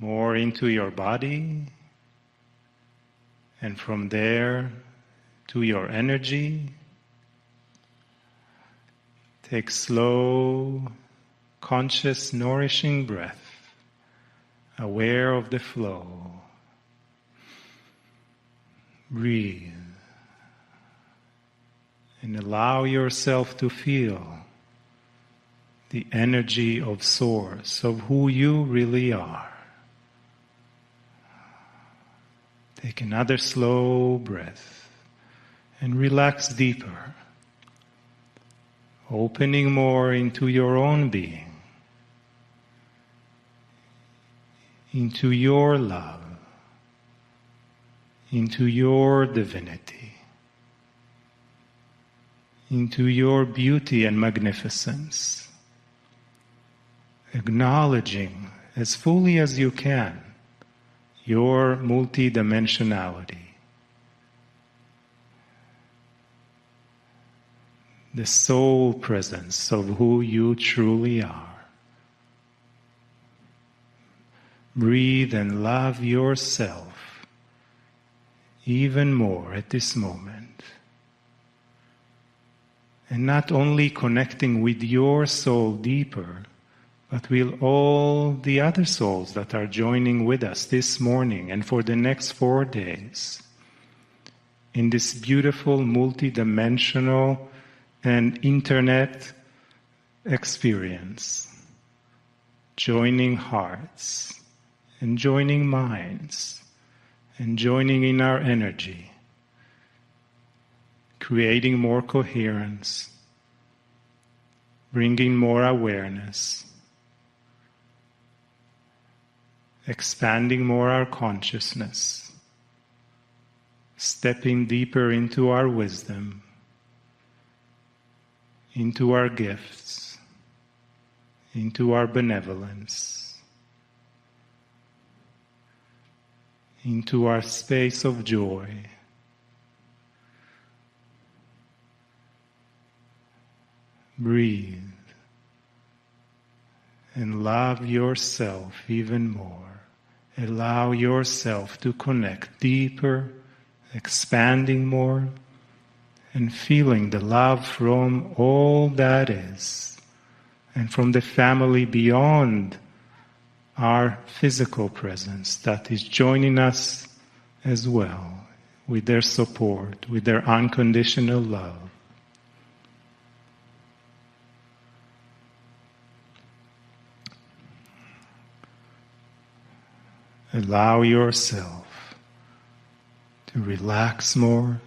more into your body, and from there to your energy. Take slow, conscious, nourishing breath, aware of the flow. Breathe and allow yourself to feel the energy of Source, of who you really are. Take another slow breath and relax deeper, opening more into your own being, into your love, into your divinity, into your beauty and magnificence, acknowledging as fully as you can your multidimensionality, the soul presence of who you truly are. Breathe and love yourself even more at this moment. And not only connecting with your soul deeper, but with all the other souls that are joining with us this morning and for the next 4 days in this beautiful multidimensional and internet experience, joining hearts and joining minds and joining in our energy, creating more coherence, bringing more awareness, expanding more our consciousness, stepping deeper into our wisdom, into our gifts, into our benevolence, into our space of joy. Breathe and love yourself even more. Allow yourself to connect deeper, expanding more, and feeling the love from all that is, and from the family beyond our physical presence that is joining us as well, with their support, with their unconditional love. Allow yourself to relax more,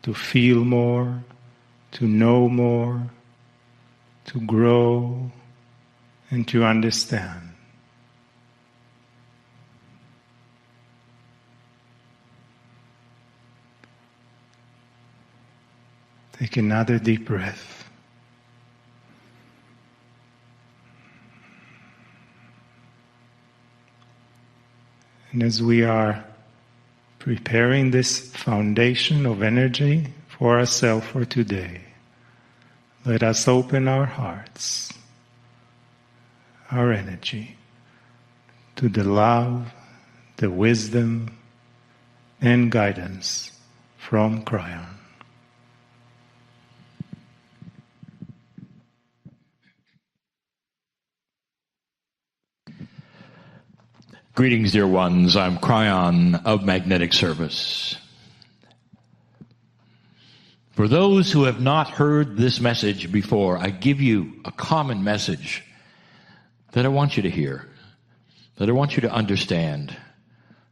to feel more, to know more, to grow, and to understand. Take another deep breath. And as we are preparing this foundation of energy for ourselves for today, let us open our hearts, our energy, to the love, the wisdom, and guidance from Kryon. Greetings, dear ones. I'm Kryon of Magnetic Service. For those who have not heard this message before, I give you a common message that I want you to hear, that I want you to understand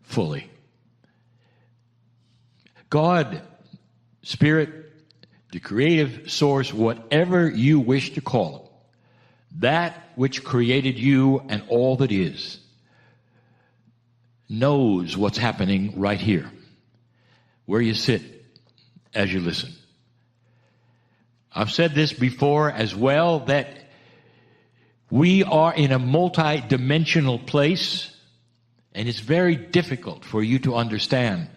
fully. God, Spirit, the creative source, whatever you wish to call it, that which created you and all that is, knows what's happening right here, where you sit as you listen. I've said this before as well, that we are in a multi-dimensional place, and it's very difficult for you to understand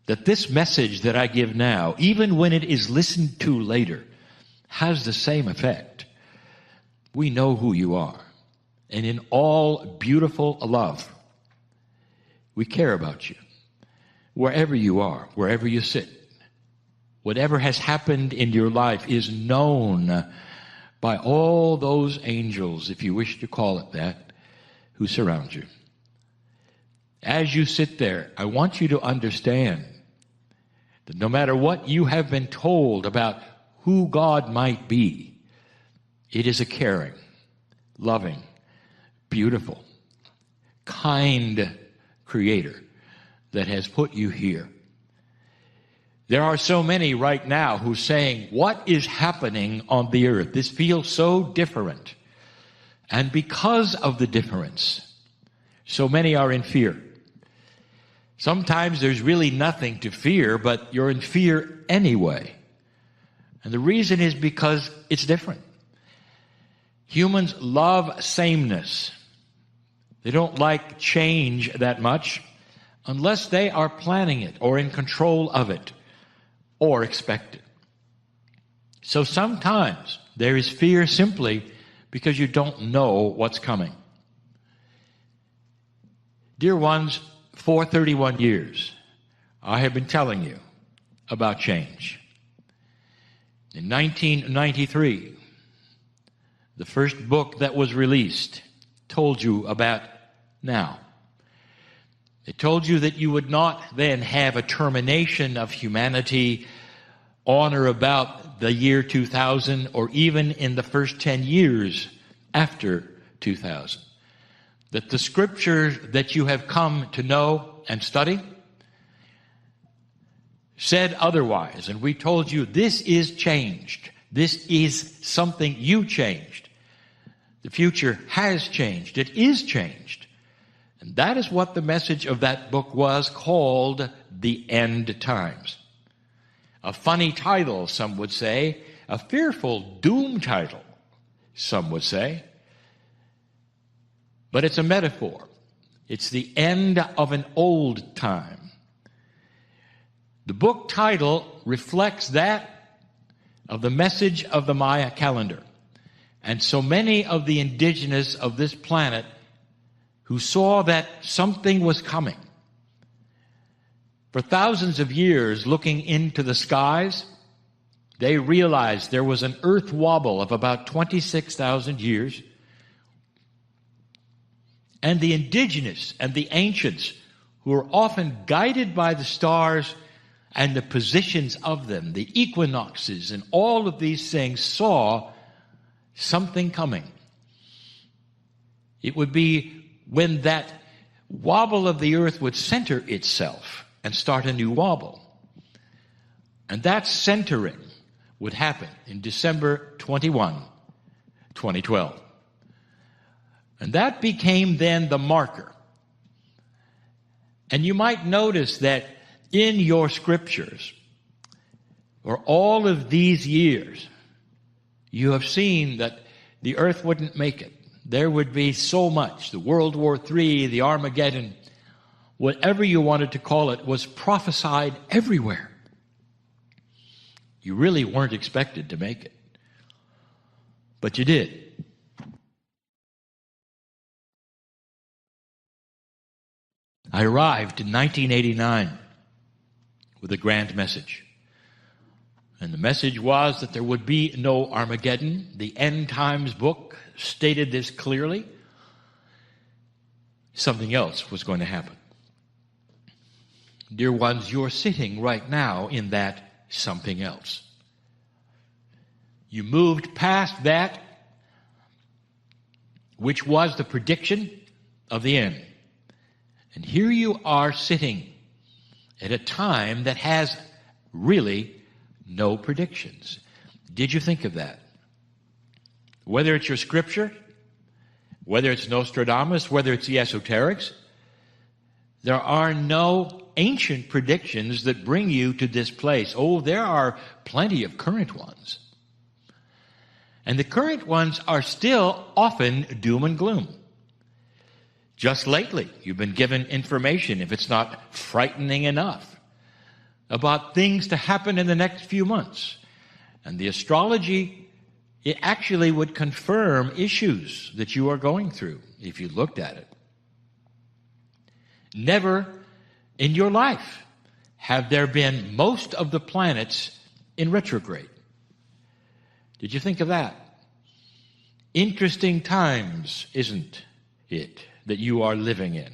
that this message that I give now, even when it is listened to later, has the same effect. We know who you are. and in all beautiful love. We care about you. Wherever you are, wherever you sit, whatever has happened in your life is known by all those angels, if you wish to call it that, who surround you. As you sit there, I want you to understand that no matter what you have been told about who God might be, it is a caring, loving, beautiful, kind Creator that has put you here. There are so many right now who are saying, what is happening on the earth? This feels so different. And because of the difference, so many are in fear. Sometimes there's really nothing to fear, but you're in fear anyway. And the reason is because it's different. Humans love sameness. They don't like change that much unless they are planning it or in control of it or expect it. So sometimes there is fear simply because you don't know what's coming. Dear ones, for 31 years, I have been telling you about change. In 1993, the first book that was released told you about now. It told you that you would not then have a termination of humanity on or about the year 2000 or even in the first 10 years after 2000. That the scriptures that you have come to know and study said otherwise. And we told you this is changed. This is something you changed. The future has changed. It is changed. And that is what the message of that book was, called The End Times. A funny title, some would say. A fearful doom title, some would say. But it's a metaphor. It's the end of an old time. The book title reflects that of the message of the Maya calendar. And so many of the indigenous of this planet who saw that something was coming, for thousands of years looking into the skies, they realized there was an earth wobble of about 26,000 years. And the indigenous and the ancients, who were often guided by the stars and the positions of them, the equinoxes and all of these things, saw something coming. It would be when that wobble of the earth would center itself and start a new wobble. And that centering would happen in December 21, 2012. And that became then the marker. And you might notice that in your scriptures, for all of these years, you have seen that the earth wouldn't make it. There would be so much. The World War III, the Armageddon, whatever you wanted to call it, was prophesied everywhere. You really weren't expected to make it. But you did. I arrived in 1989 with a grand message. And the message was that there would be no Armageddon. The End Times book stated this clearly. Something else was going to happen. Dear ones, you're sitting right now in that something else. You moved past that which was the prediction of the end. And here you are sitting at a time that has really no predictions. Did you think of that? Whether it's your scripture, whether it's Nostradamus, whether it's the esoterics, there are no ancient predictions that bring you to this place. Oh, there are plenty of current ones. And the current ones are still often doom and gloom. Just lately, you've been given information, if it's not frightening enough, about things to happen in the next few months. And the astrology it actually would confirm issues that you are going through if you looked at it. Never in your life have there been most of the planets in retrograde. Did you think of that? Interesting times, isn't it, that you are living in?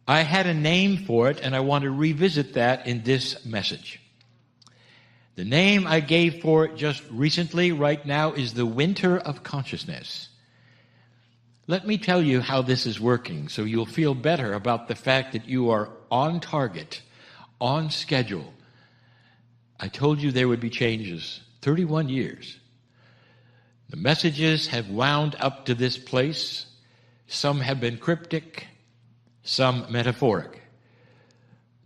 I had a name for it, and I want to revisit that in this message. The name I gave for it just recently, right now, is the winter of consciousness. Let me tell you how this is working so you'll feel better about the fact that you are on target, on schedule. I told you there would be changes. 31 years. The messages have wound up to this place. Some have been cryptic, some metaphoric.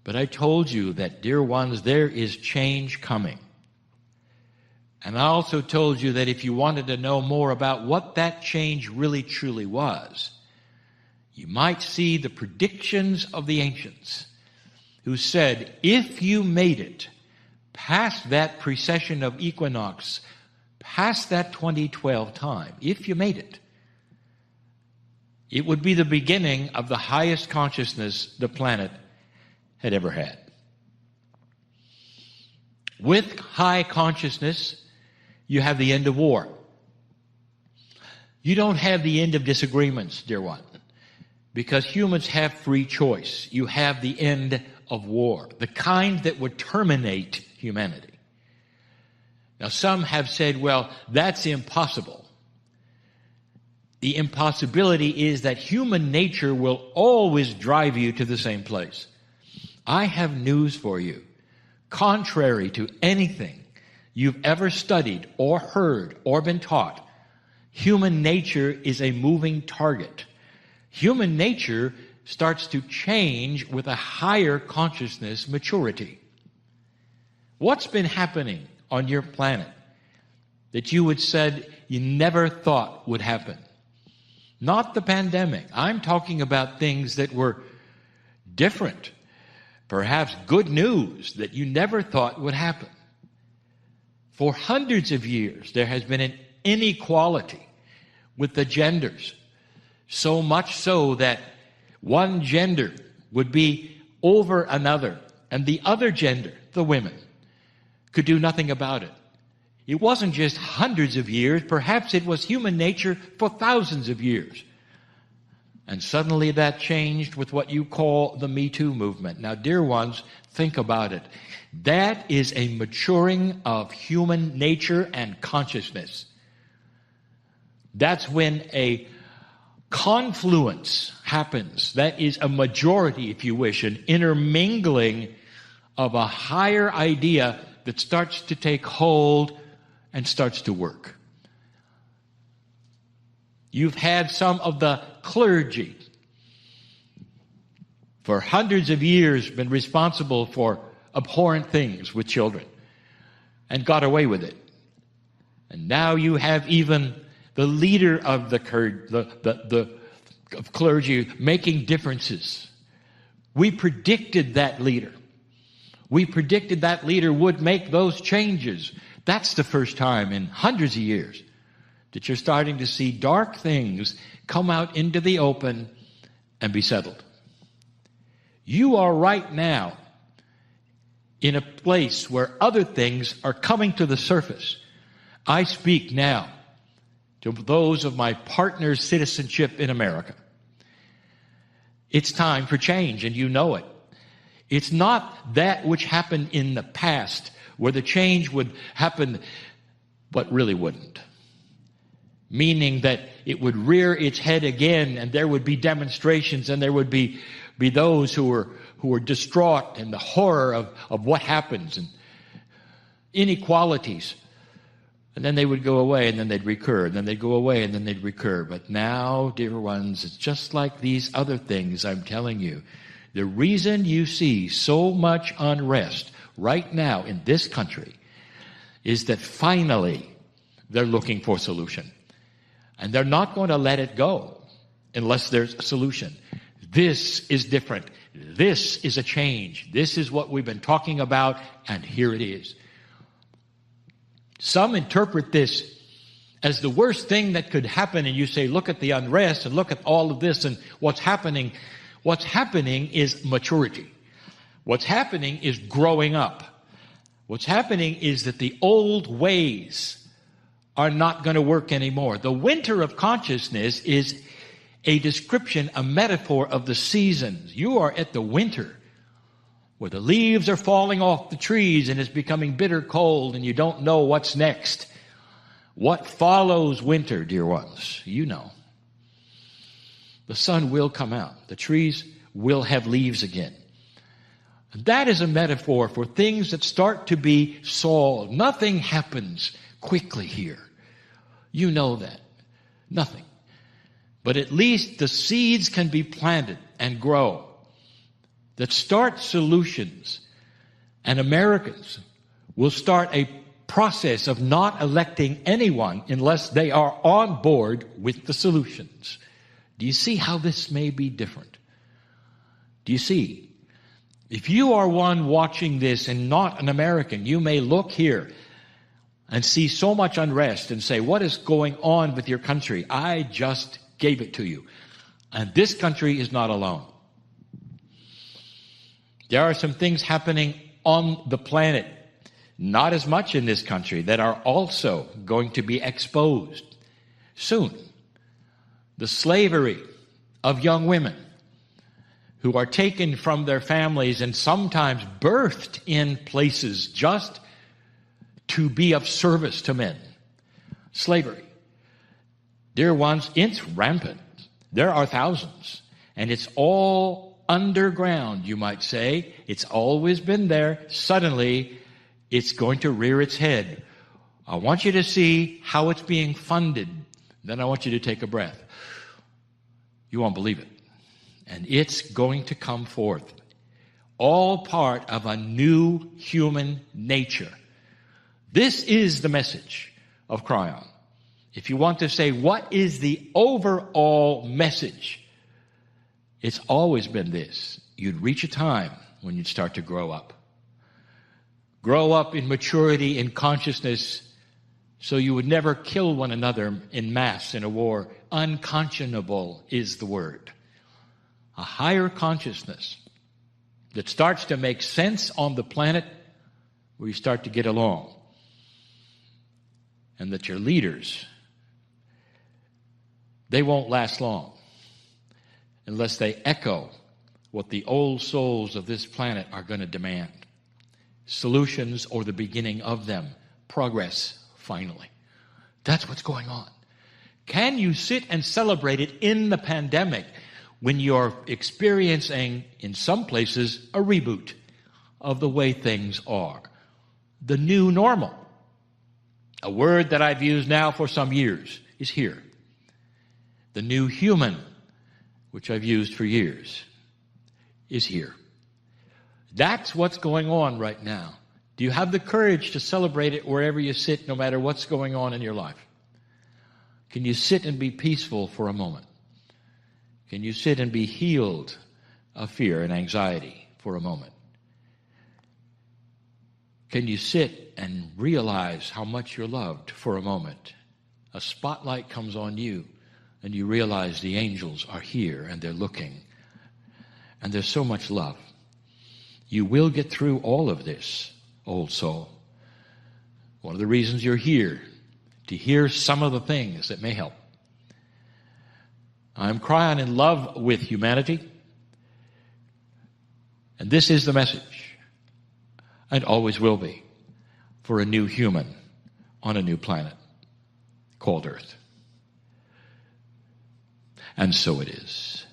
But I told you that, dear ones, there is change coming. And I also told you that if you wanted to know more about what that change really truly was, you might see the predictions of the ancients who said, if you made it past that precession of equinox, past that 2012 time, if you made it, it would be the beginning of the highest consciousness the planet had ever had. With high consciousness, you have the end of war. You don't have the end of disagreements, dear one, because humans have free choice. You have the end of war, the kind that would terminate humanity. Now, some have said, well, that's impossible. The impossibility is that human nature will always drive you to the same place. I have news for you. Contrary to anything you've ever studied or heard or been taught, human nature is a moving target. Human nature starts to change with a higher consciousness maturity. What's been happening on your planet that you would said you never thought would happen? Not the pandemic. I'm talking about things that were different. Perhaps good news that you never thought would happen. For hundreds of years, there has been an inequality with the genders. So much so that one gender would be over another, and the other gender, the women, could do nothing about it. It wasn't just hundreds of years, perhaps it was human nature for thousands of years. And suddenly that changed with what you call the Me Too movement. Now, dear ones, think about it. That is a maturing of human nature and consciousness. That's when a confluence happens. That is a majority, if you wish, an intermingling of a higher idea that starts to take hold and starts to work. You've had some of the clergy for hundreds of years been responsible for abhorrent things with children and got away with it. And now you have even the leader of the clergy making differences. We predicted that leader. We predicted that leader would make those changes. That's the first time in hundreds of years that you're starting to see dark things come out into the open and be settled. You are right now in a place where other things are coming to the surface. I speak now to those of my partner's citizenship in America. It's time for change, and you know it. It's not that which happened in the past where the change would happen but really wouldn't. Meaning that it would rear its head again and there would be demonstrations and there would be those who were distraught in the horror of what happens and inequalities. And then they would go away and then they'd recur. And then they'd go away and then they'd recur. But now, dear ones, it's just like these other things I'm telling you. The reason you see so much unrest right now in this country is that finally they're looking for a solution. And they're not going to let it go unless there's a solution. This is different. This is a change. This is what we've been talking about, and here it is. Some interpret this as the worst thing that could happen, and you say, look at the unrest and look at all of this and what's happening. What's happening is maturity. What's happening is growing up. What's happening is that the old ways are not going to work anymore. The winter of consciousness is a description, a metaphor of the seasons. You are at the winter where the leaves are falling off the trees and it's becoming bitter cold and you don't know what's next. What follows winter, dear ones? You know. The sun will come out. The trees will have leaves again. That is a metaphor for things that start to be solved. Nothing happens quickly here. You know that. Nothing. But at least the seeds can be planted and grow that start solutions. And Americans will start a process of not electing anyone unless they are on board with the solutions. Do you see how this may be different? Do you see? If you are one watching this and not an American, you may look here and see so much unrest and say, what is going on with your country? I just gave it to you. And this country is not alone. There are some things happening on the planet, not as much in this country, that are also going to be exposed soon. The slavery of young women who are taken from their families and sometimes birthed in places just to be of service to men. Slavery. Dear ones, it's rampant. There are thousands. And it's all underground, you might say. It's always been there. Suddenly, it's going to rear its head. I want you to see how it's being funded. Then I want you to take a breath. You won't believe it. And it's going to come forth. All part of a new human nature. This is the message of Kryon. If you want to say, what is the overall message? It's always been this. You'd reach a time when you'd start to grow up. Grow up in maturity, in consciousness, so you would never kill one another in mass in a war. Unconscionable is the word. A higher consciousness that starts to make sense on the planet where you start to get along. And that your leaders, they won't last long unless they echo what the old souls of this planet are going to demand. Solutions or the beginning of them. Progress, finally. That's what's going on. Can you sit and celebrate it in the pandemic when you're experiencing, in some places, a reboot of the way things are? The new normal. A word that I've used now for some years is here. The new human, which I've used for years, is here. That's what's going on right now. Do you have the courage to celebrate it wherever you sit, no matter what's going on in your life? Can you sit and be peaceful for a moment? Can you sit and be healed of fear and anxiety for a moment? Can you sit and realize how much you're loved for a moment? A spotlight comes on you and you realize the angels are here and they're looking. And there's so much love. You will get through all of this, old soul. One of the reasons you're here, to hear some of the things that may help. I'm Kryon in love with humanity. And this is the message, and always will be, for a new human on a new planet called Earth. And so it is.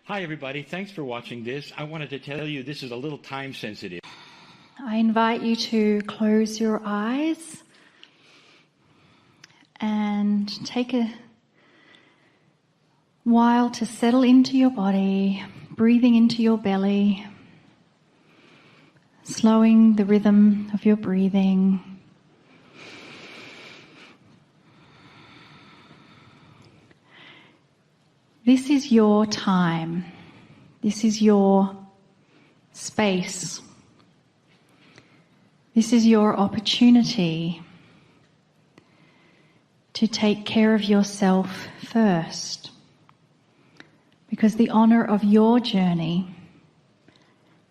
Hi, everybody. Thanks for watching this. I wanted to tell you this is a little time sensitive. I invite you to close your eyes and take a while to settle into your body, breathing into your belly, slowing the rhythm of your breathing. This is your time. This is your space. This is your opportunity to take care of yourself first, because the honor of your journey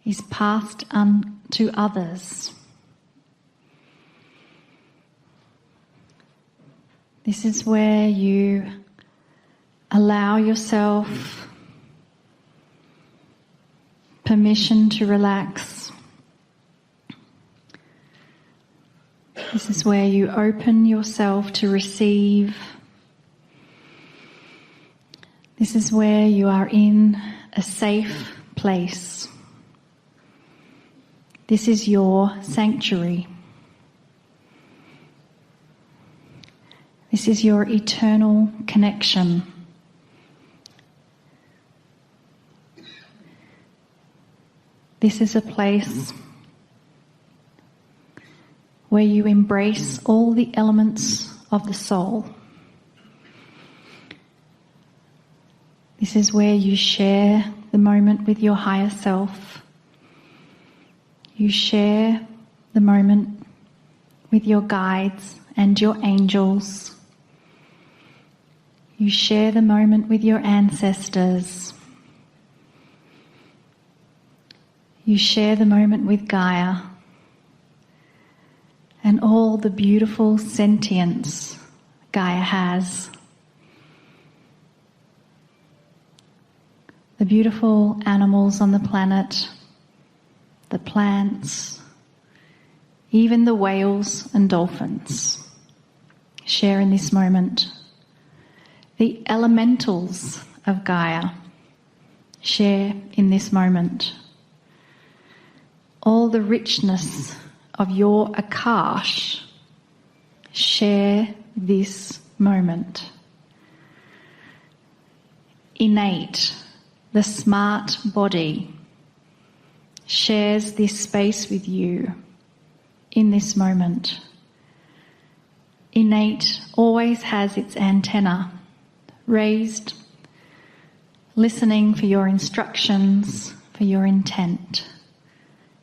is passed on to others. This is where you allow yourself permission to relax. This is where you open yourself to receive. This is where you are in a safe place. This is your sanctuary. This is your eternal connection. This is a place where you embrace all the elements of the soul. This is where you share the moment with your higher self. You share the moment with your guides and your angels. You share the moment with your ancestors. You share the moment with Gaia and all the beautiful sentience Gaia has. The beautiful animals on the planet, the plants, even the whales and dolphins share in this moment. The elementals of Gaia share in this moment. All the richness of your Akash share this moment. Innate, the smart body, shares this space with you in this moment. Innate always has its antenna raised, listening for your instructions, for your intent.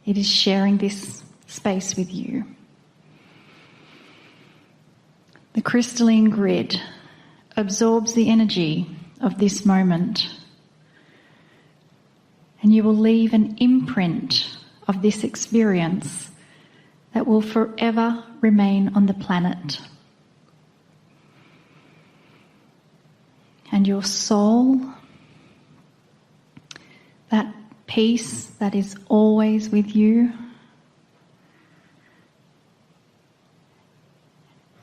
It is sharing this space with you. The crystalline grid absorbs the energy of this moment, and you will leave an imprint of this experience that will forever remain on the planet. And your soul, that peace that is always with you,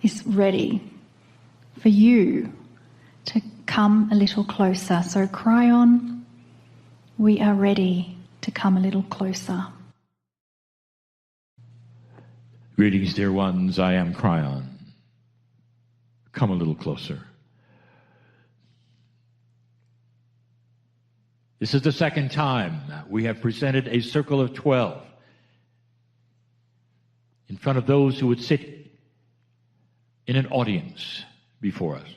is ready for you to come a little closer. So Kryon, we are ready to come a little closer. Greetings, dear ones. I am Kryon. Come a little closer. This is the second time we have presented a circle of 12 in front of those who would sit in an audience before us.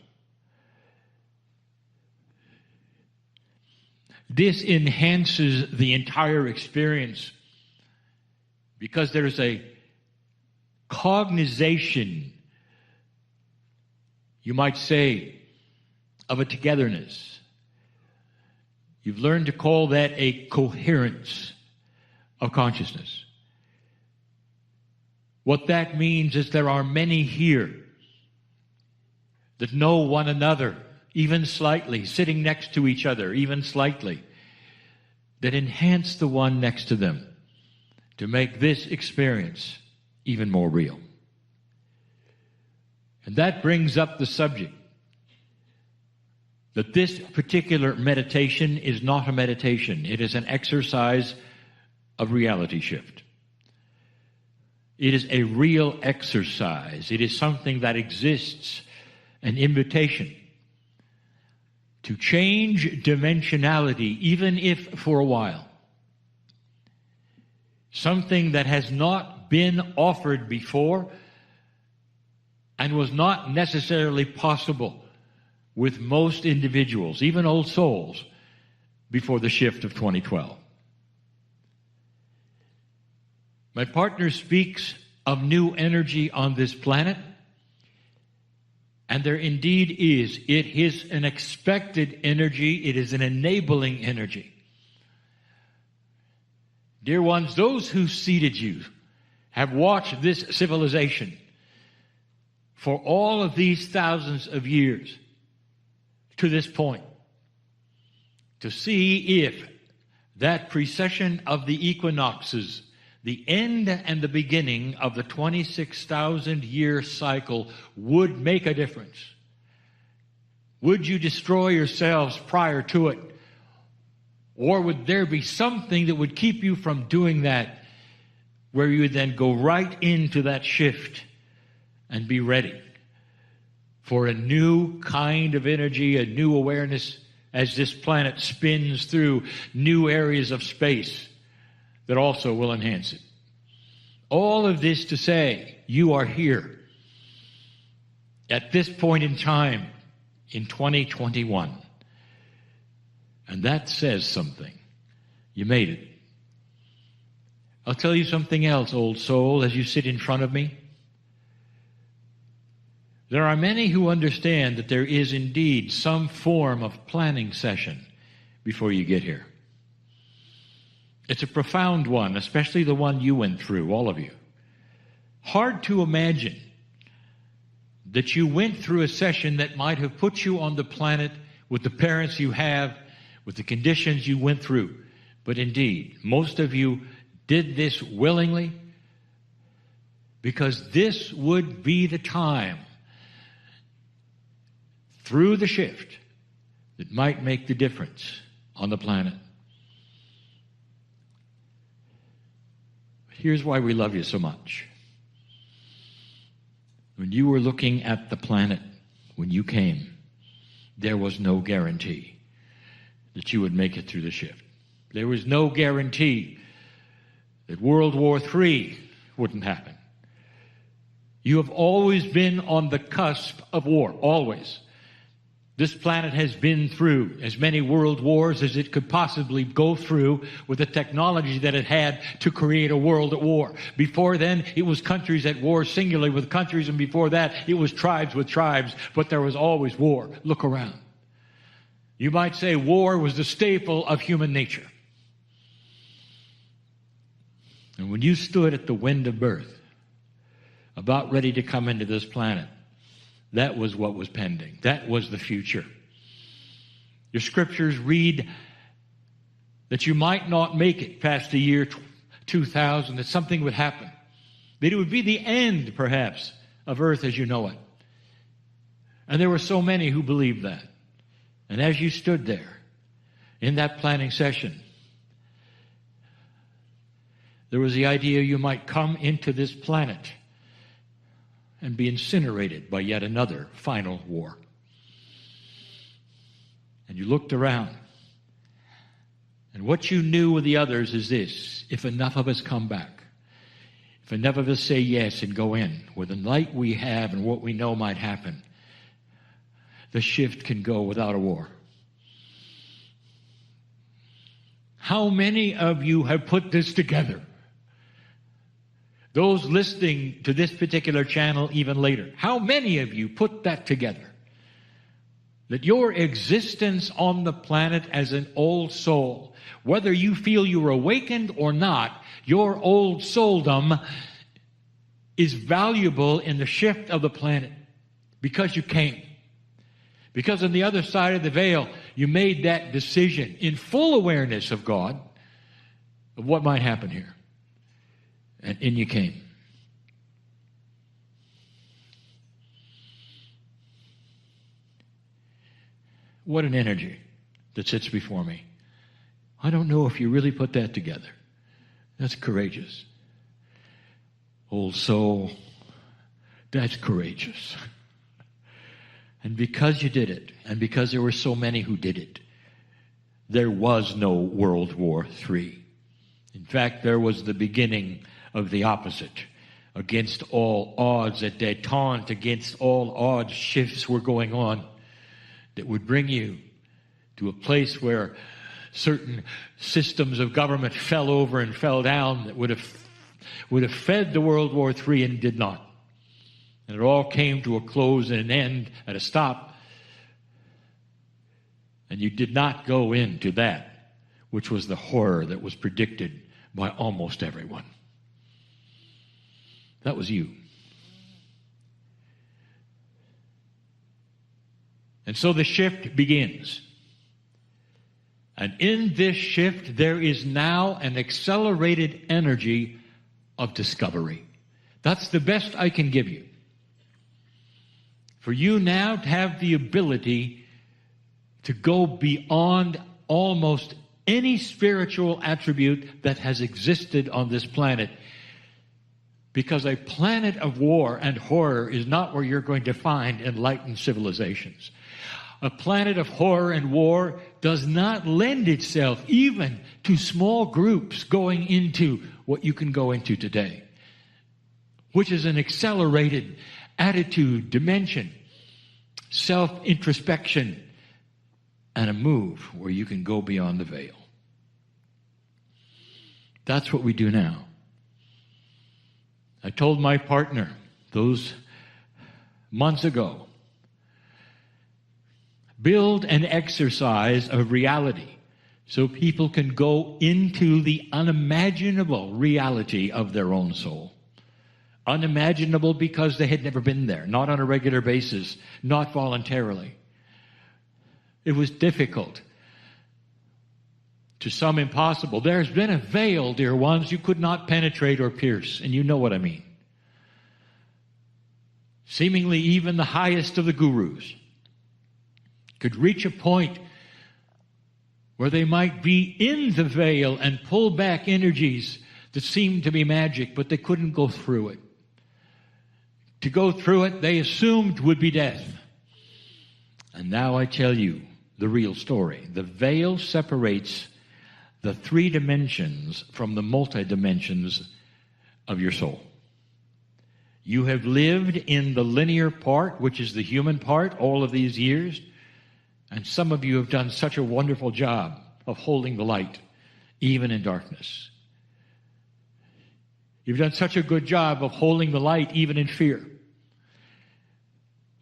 This enhances the entire experience because there's a cognization, you might say, of a togetherness. You've learned to call that a coherence of consciousness. What that means is there are many here that know one another, even slightly, sitting next to each other, even slightly, that enhance the one next to them to make this experience even more real. And that brings up the subject that this particular meditation is not a meditation. It is an exercise of reality shift. It is a real exercise. It is something that exists, an invitation to change dimensionality, even if for a while. Something that has not been offered before and was not necessarily possible with most individuals, even old souls, before the shift of 2012. My partner speaks of new energy on this planet, and there indeed is. It is an expected energy. It is an enabling energy. Dear ones, those who seeded you have watched this civilization for all of these thousands of years to this point, to see if that precession of the equinoxes, the end and the beginning of the 26,000-year cycle, would make a difference. Would you destroy yourselves prior to it? Or would there be something that would keep you from doing that, where you would then go right into that shift and be ready for a new kind of energy, a new awareness, as this planet spins through new areas of space that also will enhance it. All of this to say, you are here at this point in time in 2021. And that says something. You made it. I'll tell you something else, old soul, as you sit in front of me. There are many who understand that there is indeed some form of planning session before you get here. It's a profound one, especially the one you went through, all of you. Hard to imagine that you went through a session that might have put you on the planet with the parents you have, with the conditions you went through. But indeed, most of you did this willingly because this would be the time through the shift that might make the difference on the planet. Here's why we love you so much. When you were looking at the planet, when you came, there was no guarantee that you would make it through the shift. There was no guarantee that World War III wouldn't happen. You have always been on the cusp of war, always. This planet has been through as many world wars as it could possibly go through with the technology that it had to create a world at war. Before then, it was countries at war singularly with countries, and before that, it was tribes with tribes, but there was always war. Look around. You might say war was the staple of human nature. And when you stood at the wind of birth, about ready to come into this planet, that was what was pending. That was the future. Your scriptures read that you might not make it past the year 2000, that something would happen. That it would be the end, perhaps, of earth as you know it. And there were so many who believed that. And as you stood there in that planning session, there was the idea you might come into this planet and be incinerated by yet another final war. And you looked around, and what you knew with the others is this: if enough of us come back, if enough of us say yes and go in with the light we have and what we know might happen, the shift can go without a war. How many of you have put this together? Those listening to this particular channel even later, how many of you put that together? That your existence on the planet as an old soul, whether you feel you're awakened or not, your old souldom is valuable in the shift of the planet because you came. Because on the other side of the veil, you made that decision in full awareness of God, of what might happen here. And in you came. What an energy that sits before me. I don't know if you really put that together. That's courageous. Old soul, that's courageous. And because you did it, and because there were so many who did it, there was no World War III. In fact, there was the beginning of the opposite. Against all odds, at détente, against all odds, shifts were going on that would bring you to a place where certain systems of government fell over and fell down that would have fed the World War III and did not. And it all came to a close and an end and a stop. And you did not go into that, which was the horror that was predicted by almost everyone. That was you. And so the shift begins. And in this shift, there is now an accelerated energy of discovery. That's the best I can give you. For you now to have the ability to go beyond almost any spiritual attribute that has existed on this planet. Because a planet of war and horror is not where you're going to find enlightened civilizations. A planet of horror and war does not lend itself even to small groups going into what you can go into today, which is an accelerated attitude, dimension, self-introspection, and a move where you can go beyond the veil. That's what we do now. I told my partner those months ago, build an exercise of reality so people can go into the unimaginable reality of their own soul. Unimaginable because they had never been there, not on a regular basis, not voluntarily. It was difficult, to some impossible. There's been a veil, dear ones, you could not penetrate or pierce, and you know what I mean. Seemingly even the highest of the gurus could reach a point where they might be in the veil and pull back energies that seemed to be magic, but they couldn't go through it. To go through it, they assumed would be death. And now I tell you the real story. The veil separates the 3 dimensions from the multi-dimensions of your soul. You have lived in the linear part, which is the human part, all of these years. And some of you have done such a wonderful job of holding the light, even in darkness. You've done such a good job of holding the light, even in fear.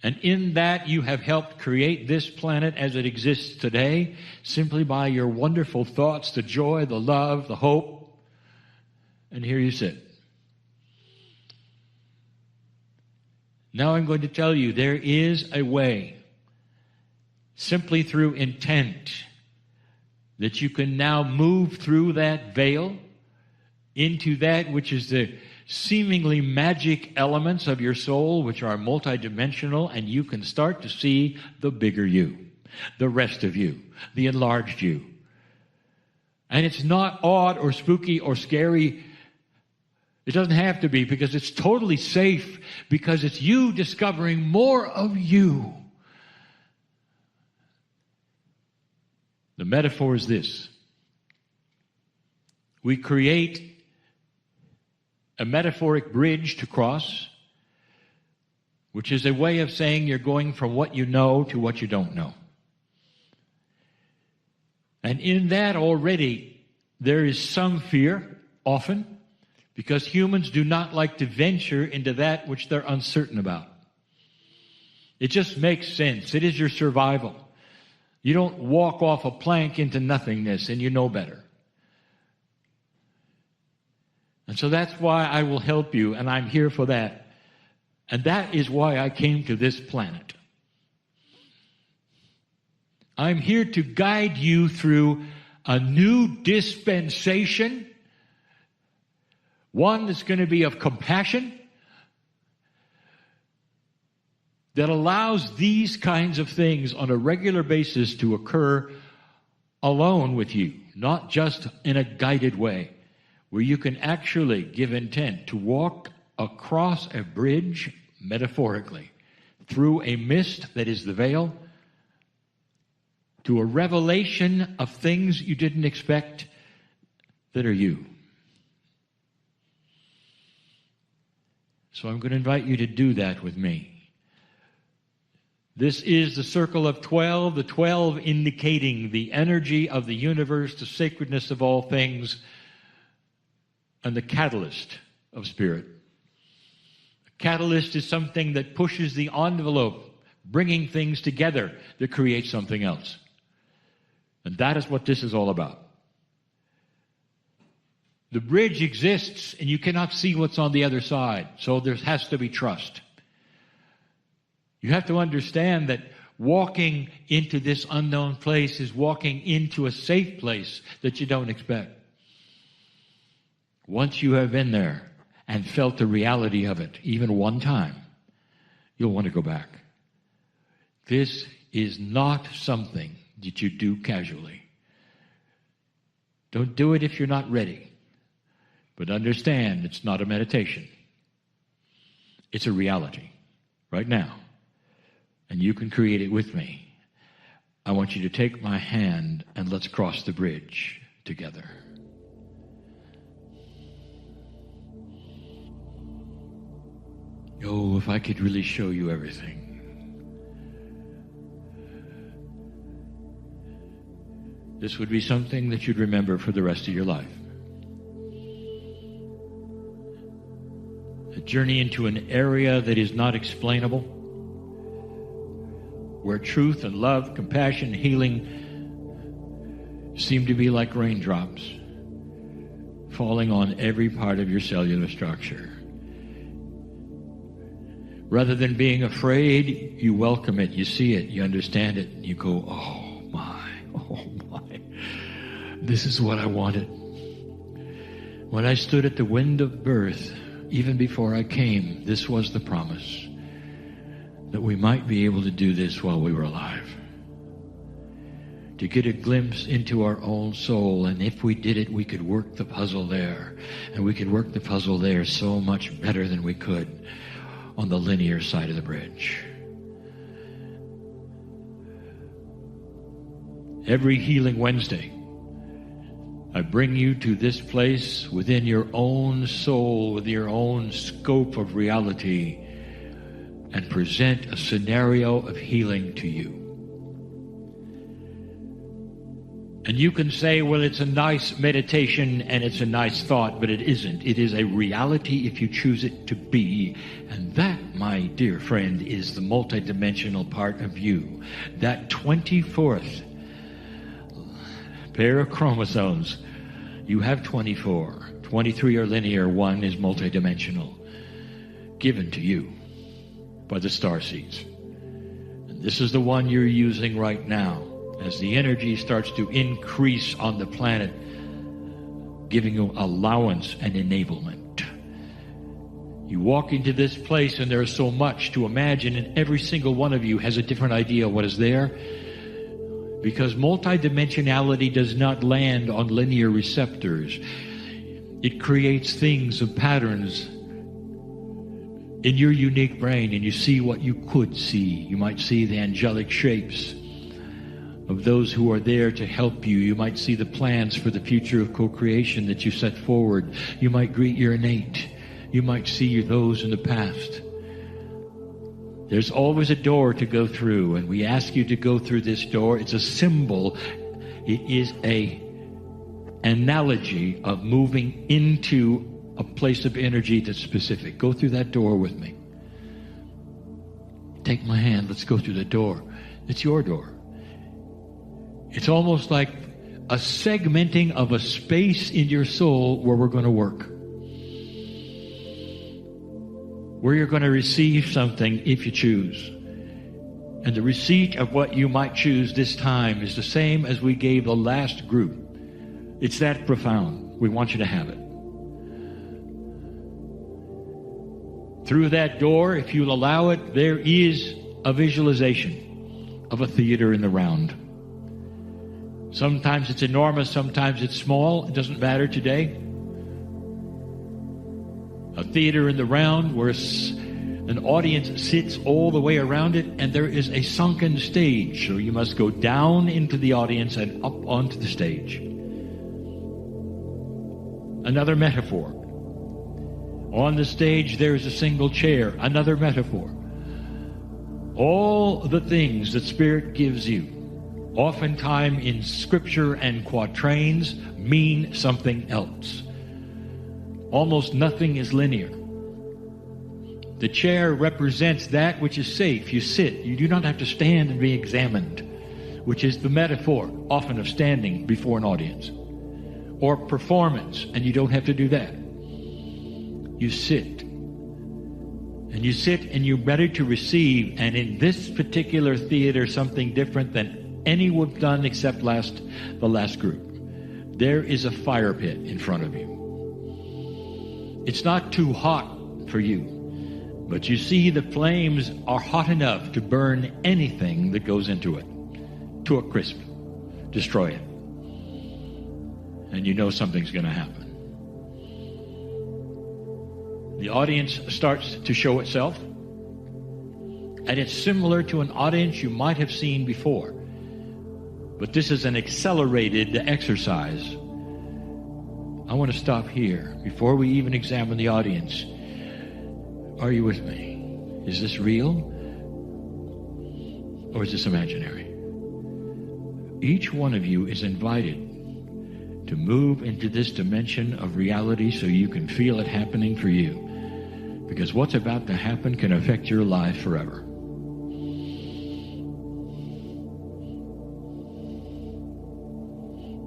And in that, you have helped create this planet as it exists today, simply by your wonderful thoughts, the joy, the love, the hope. And here you sit. Now I'm going to tell you, there is a way, simply through intent, that you can now move through that veil into that which is the seemingly magic elements of your soul, which are multidimensional, and you can start to see the bigger you, the rest of you, the enlarged you. And it's not odd or spooky or scary. It doesn't have to be, because it's totally safe, because it's you discovering more of you. The metaphor is this. We create a metaphoric bridge to cross, which is a way of saying you're going from what you know to what you don't know. And in that already, there is some fear, often, because humans do not like to venture into that which they're uncertain about. It just makes sense. It is your survival. You don't walk off a plank into nothingness and you know better. And so that's why I will help you, and I'm here for that. And that is why I came to this planet. I'm here to guide you through a new dispensation, one that's going to be of compassion, that allows these kinds of things on a regular basis to occur alone with you, not just in a guided way, where you can actually give intent to walk across a bridge, metaphorically, through a mist that is the veil, to a revelation of things you didn't expect that are you. So I'm going to invite you to do that with me. This is the circle of 12, the 12 indicating the energy of the universe, the sacredness of all things, and the catalyst of spirit. A catalyst is something that pushes the envelope, bringing things together that create something else. And that is what this is all about. The bridge exists, and you cannot see what's on the other side, so there has to be trust. You have to understand that walking into this unknown place is walking into a safe place that you don't expect. Once you have been there and felt the reality of it, even one time, you'll want to go back. This is not something that you do casually. Don't do it if you're not ready. But understand, it's not a meditation. It's a reality right now. And you can create it with me. I want you to take my hand and let's cross the bridge together. Oh, if I could really show you everything. This would be something that you'd remember for the rest of your life. A journey into an area that is not explainable, where truth and love, compassion, healing seem to be like raindrops falling on every part of your cellular structure. Rather than being afraid, you welcome it, you see it, you understand it, and you go, oh my, this is what I wanted. When I stood at the wind of birth, even before I came, this was the promise, that we might be able to do this while we were alive. To get a glimpse into our own soul, and if we did it, we could work the puzzle there. And we could work the puzzle there so much better than we could on the linear side of the bridge. Every Healing Wednesday, I bring you to this place within your own soul, with your own scope of reality, and present a scenario of healing to you. And you can say, well, it's a nice meditation and it's a nice thought, but it isn't. It is a reality if you choose it to be. And that, my dear friend, is the multidimensional part of you. That 24th pair of chromosomes. You have 24. 23 are linear, 1 is multidimensional. Given to you by the star seeds. And this is the one you're using right now as the energy starts to increase on the planet, giving you allowance and enablement. You walk into this place and there is so much to imagine, and every single one of you has a different idea of what is there, because multidimensionality does not land on linear receptors. It creates things of patterns in your unique brain, and you see what you could see. You might see the angelic shapes of those who are there to help you. You might see the plans for the future of co-creation that you set forward. You might greet your innate. You might see those in the past. There's always a door to go through, and we ask you to go through this door. It's a symbol. It is an analogy of moving into a place of energy that's specific. Go through that door with me. Take my hand. Let's go through the door. It's your door. It's almost like a segmenting of a space in your soul where we're going to work. Where you're going to receive something if you choose. And the receipt of what you might choose this time is the same as we gave the last group. It's that profound. We want you to have it. Through that door, if you'll allow it, there is a visualization of a theater in the round. Sometimes it's enormous, sometimes it's small. It doesn't matter today. A theater in the round where an audience sits all the way around it, and there is a sunken stage. So you must go down into the audience and up onto the stage. Another metaphor. On the stage there is a single chair. Another metaphor. All the things that Spirit gives you, oftentimes in scripture and quatrains, mean something else. Almost nothing is linear. The chair represents that which is safe. You sit. You do not have to stand and be examined, which is the metaphor often of standing before an audience. Or performance, and you don't have to do that. You sit. And you sit and you're ready to receive. And in this particular theater, something different than any we've done except the last group. There is a fire pit in front of you. It's not too hot for you. But you see the flames are hot enough to burn anything that goes into it to a crisp, destroy it. And you know something's going to happen. The audience starts to show itself, and it's similar to an audience you might have seen before. But this is an accelerated exercise. I want to stop here before we even examine the audience. Are you with me? Is this real? Or is this imaginary? Each one of you is invited to move into this dimension of reality so you can feel it happening for you. Because what's about to happen can affect your life forever.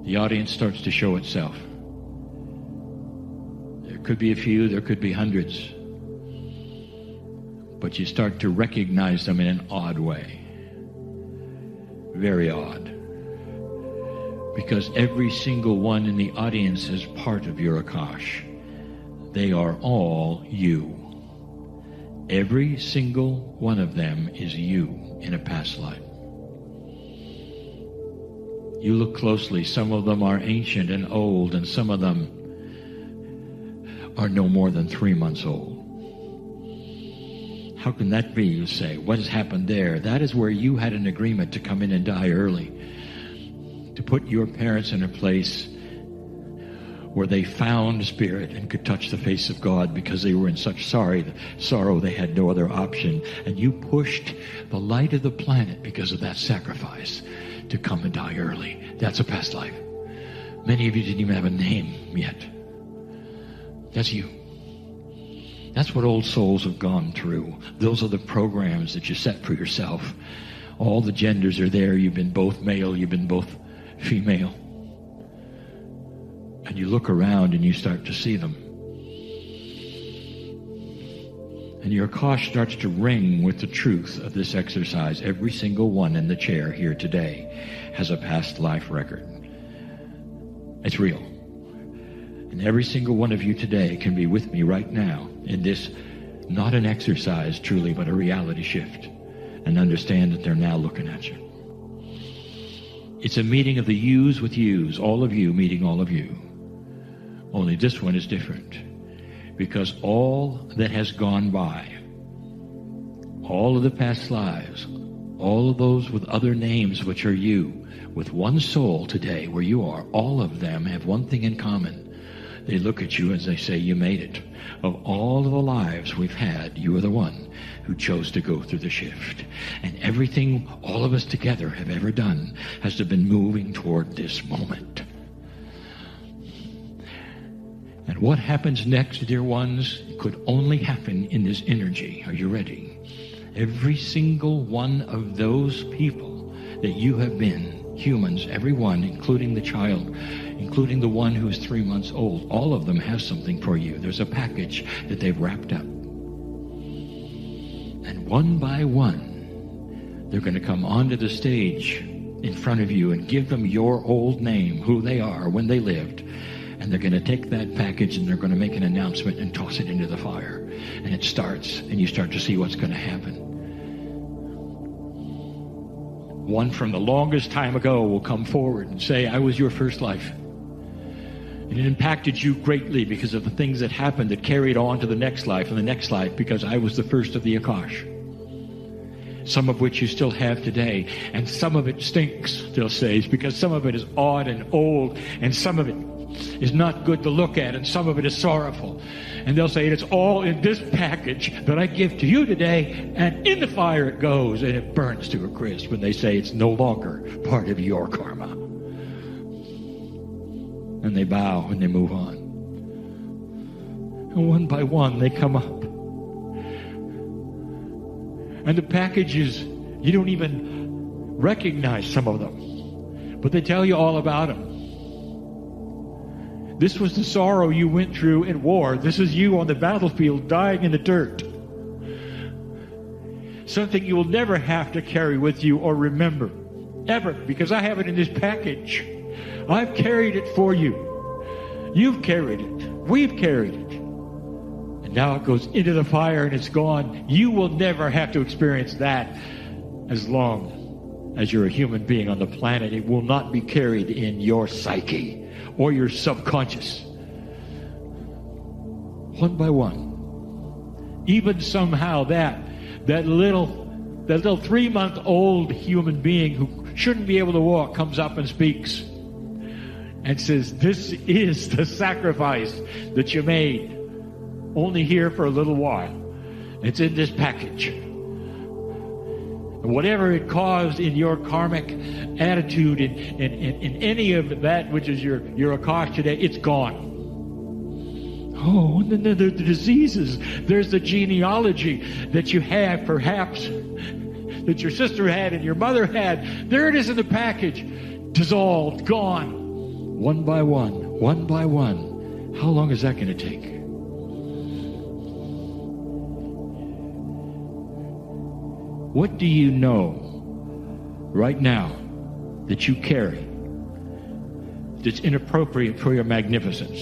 The audience starts to show itself. There could be a few, there could be hundreds. But you start to recognize them in an odd way. Very odd. Because every single one in the audience is part of your Akash. They are all you. Every single one of them is you in a past life. You look closely. Some of them are ancient and old, and some of them are no more than 3 months old. How can that be, you say? What has happened there? That is where you had an agreement to come in and die early. To put your parents in a place where they found Spirit and could touch the face of God because they were in such sorrow they had no other option. And you pushed the light of the planet because of that sacrifice to come and die early. That's a past life. Many of you didn't even have a name yet. That's you. That's what old souls have gone through. Those are the programs that you set for yourself. All the genders are there. You've been both male, you've been both female. And you look around and you start to see them. And your Akash starts to ring with the truth of this exercise. Every single one in the chair here today has a past life record. It's real. And every single one of you today can be with me right now in this, not an exercise truly, but a reality shift. And understand that they're now looking at you. It's a meeting of the yous with yous, all of you meeting all of you. Only this one is different. Because all that has gone by, all of the past lives, all of those with other names which are you, with one soul today where you are, all of them have one thing in common. They look at you as they say, you made it. Of all of the lives we've had, you are the one who chose to go through the shift. And everything all of us together have ever done has to been moving toward this moment. And what happens next, dear ones, could only happen in this energy. Are you ready? Every single one of those people that you have been, humans, every one, including the child, including the one who is 3 months old, all of them have something for you. There's a package that they've wrapped up. And one by one, they're going to come onto the stage in front of you and give them your old name, who they are, when they lived. And they're going to take that package and they're going to make an announcement and toss it into the fire. And it starts, and you start to see what's going to happen. One from the longest time ago will come forward and say, I was your first life. And it impacted you greatly because of the things that happened that carried on to the next life and the next life, because I was the first of the Akash. Some of which you still have today. And some of it stinks, they'll say, because some of it is odd and old, and some of it is not good to look at, and some of it is sorrowful. And they'll say, it's all in this package that I give to you today, and in the fire it goes, and it burns to a crisp. And they say it's no longer part of your karma. And they bow and they move on. And one by one they come up. And the packages, you don't even recognize some of them, but they tell you all about them. This was the sorrow you went through in war. This is you on the battlefield dying in the dirt. Something you will never have to carry with you or remember, ever, because I have it in this package. I've carried it for you. You've carried it. We've carried it. And now it goes into the fire and it's gone. You will never have to experience that as long as you're a human being on the planet. It will not be carried in your psyche or your subconscious. One by one. Even somehow that little 3-month-old human being who shouldn't be able to walk comes up and speaks and says, this is the sacrifice that you made, only here for a little while. It's in this package. And whatever it caused in your karmic attitude, in any of that which is your Akash today, it's gone. Oh, and then there are the diseases. There's the genealogy that you have, perhaps, that your sister had and your mother had. There it is in the package. Dissolved, gone. One by one, one by one. How long is that going to take? What do you know right now that you carry that's inappropriate for your magnificence?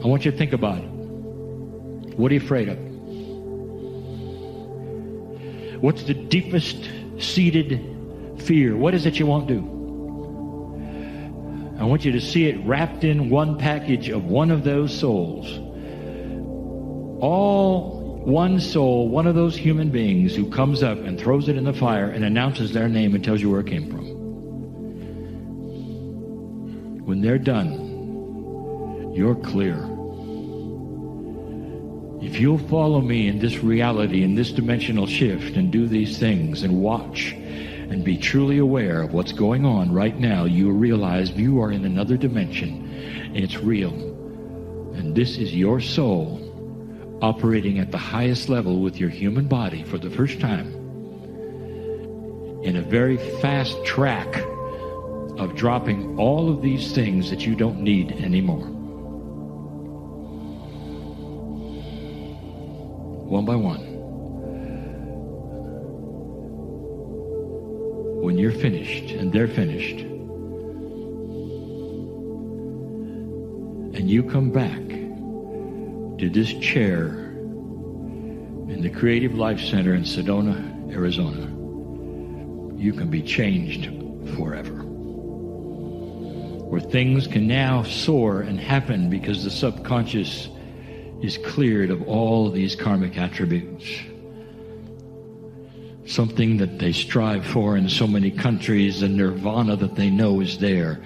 I want you to think about it. What are you afraid of? What's the deepest seated fear? What is it you won't do? I want you to see it wrapped in one package of one of those souls. All one soul, one of those human beings who comes up and throws it in the fire and announces their name and tells you where it came from. When they're done, you're clear. If you'll follow me in this reality, in this dimensional shift, and do these things and watch and be truly aware of what's going on right now, you realize you are in another dimension and it's real. And this is your soul operating at the highest level with your human body for the first time in a very fast track of dropping all of these things that you don't need anymore. One by one. When you're finished and they're finished, and you come back to this chair in the Creative Life Center in Sedona, Arizona, you can be changed forever. Where things can now soar and happen because the subconscious is cleared of all these karmic attributes. Something that they strive for in so many countries, the nirvana that they know is there,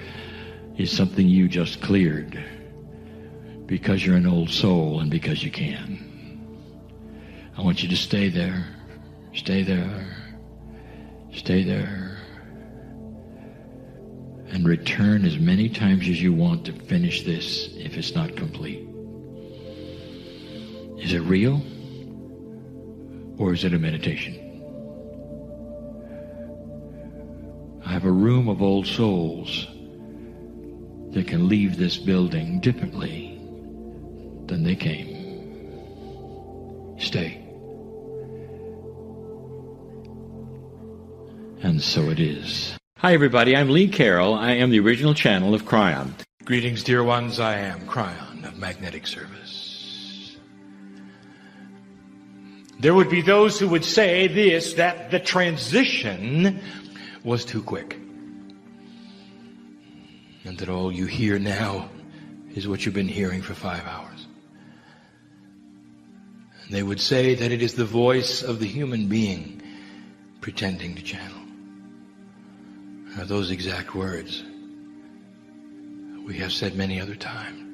is something you just cleared because you're an old soul and because you can. I want you to stay there, stay there, stay there, and return as many times as you want to finish this if it's not complete. Is it real? Or is it a meditation? I have a room of old souls that can leave this building differently than they came. Stay. And so it is. Hi everybody, I'm Lee Carroll. I am the original channel of Kryon. Greetings, dear ones. I am Kryon of Magnetic Service. There would be those who would say this, that the transition was too quick. And that all you hear now is what you've been hearing for 5 hours. And they would say that it is the voice of the human being pretending to channel. Are those exact words we have said many other times.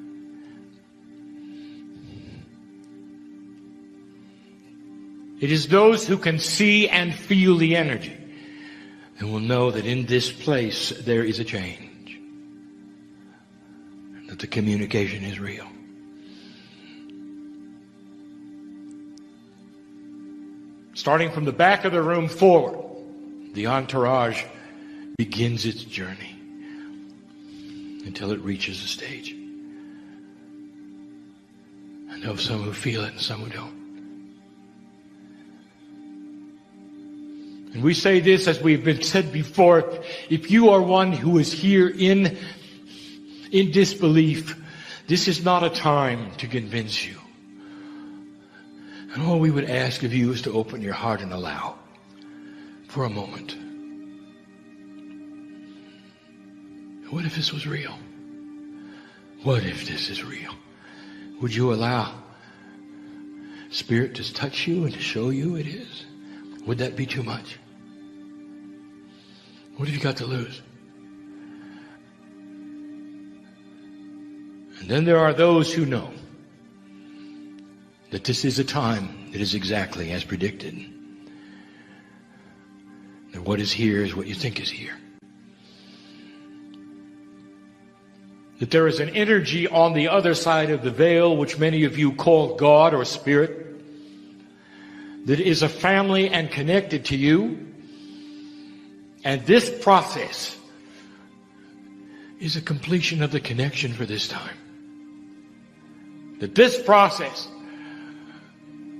It is those who can see and feel the energy and will know that in this place there is a change, and that the communication is real. Starting from the back of the room forward, the entourage begins its journey until it reaches the stage. I know some who feel it and some who don't. And we say this as we've been said before, if you are one who is here in disbelief, this is not a time to convince you. And all we would ask of you is to open your heart and allow for a moment. What if this was real? What if this is real? Would you allow Spirit to touch you and to show you it is? Would that be too much? What have you got to lose? And then there are those who know that this is a time that is exactly as predicted. That what is here is what you think is here. That there is an energy on the other side of the veil, which many of you call God or Spirit, that is a family and connected to you. And this process is a completion of the connection for this time. That this process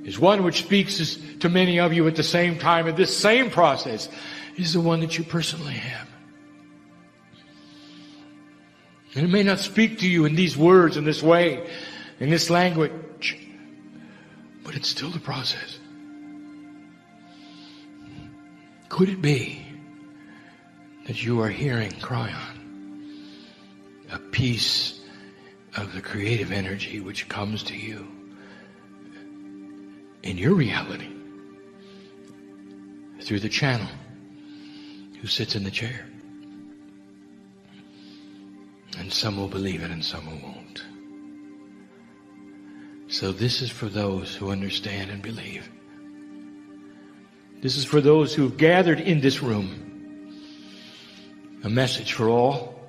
is one which speaks to many of you at the same time, and this same process is the one that you personally have. And it may not speak to you in these words, in this way, in this language, but it's still the process. Could it be that you are hearing Kryon, a piece of the creative energy which comes to you in your reality through the channel who sits in the chair? And some will believe it and some who won't. So this is for those who understand and believe. This is for those who've gathered in this room. A message for all,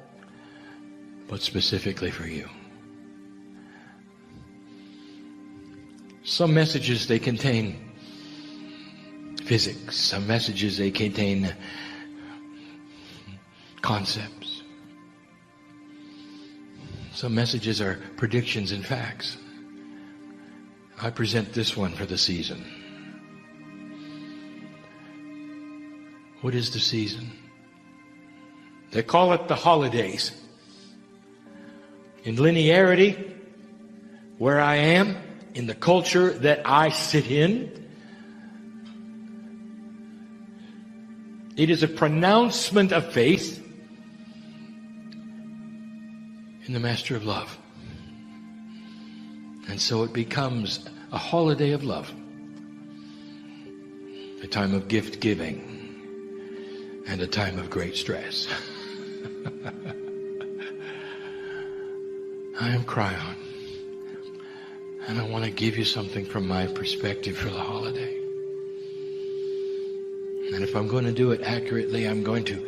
but specifically for you. Some messages, they contain physics. Some messages, they contain concepts. Some messages are predictions and facts. I present this one for the season. What is the season? They call it the holidays. In linearity, where I am, in the culture that I sit in, it is a pronouncement of faith in the Master of Love. And so it becomes a holiday of love, a time of gift giving, and a time of great stress. I am Kryon, and I want to give you something from my perspective for the holiday. And if I'm going to do it accurately, I'm going to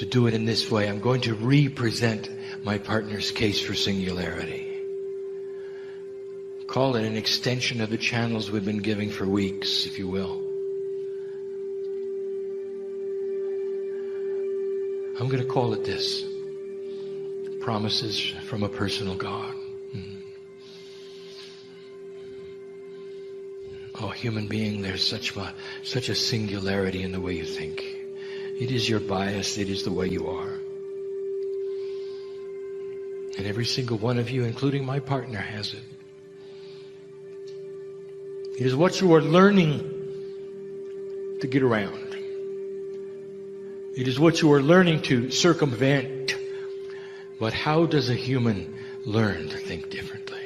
do it in this way. I'm going to represent my partner's case for singularity. Call it an extension of the channels we've been giving for weeks, if you will. I'm going to call it this: promises from a personal God. Oh, human being, there's such a singularity in the way you think. It is your bias. It is the way you are. And every single one of you, including my partner, has it. It is what you are learning to get around. It is what you are learning to circumvent. But how does a human learn to think differently?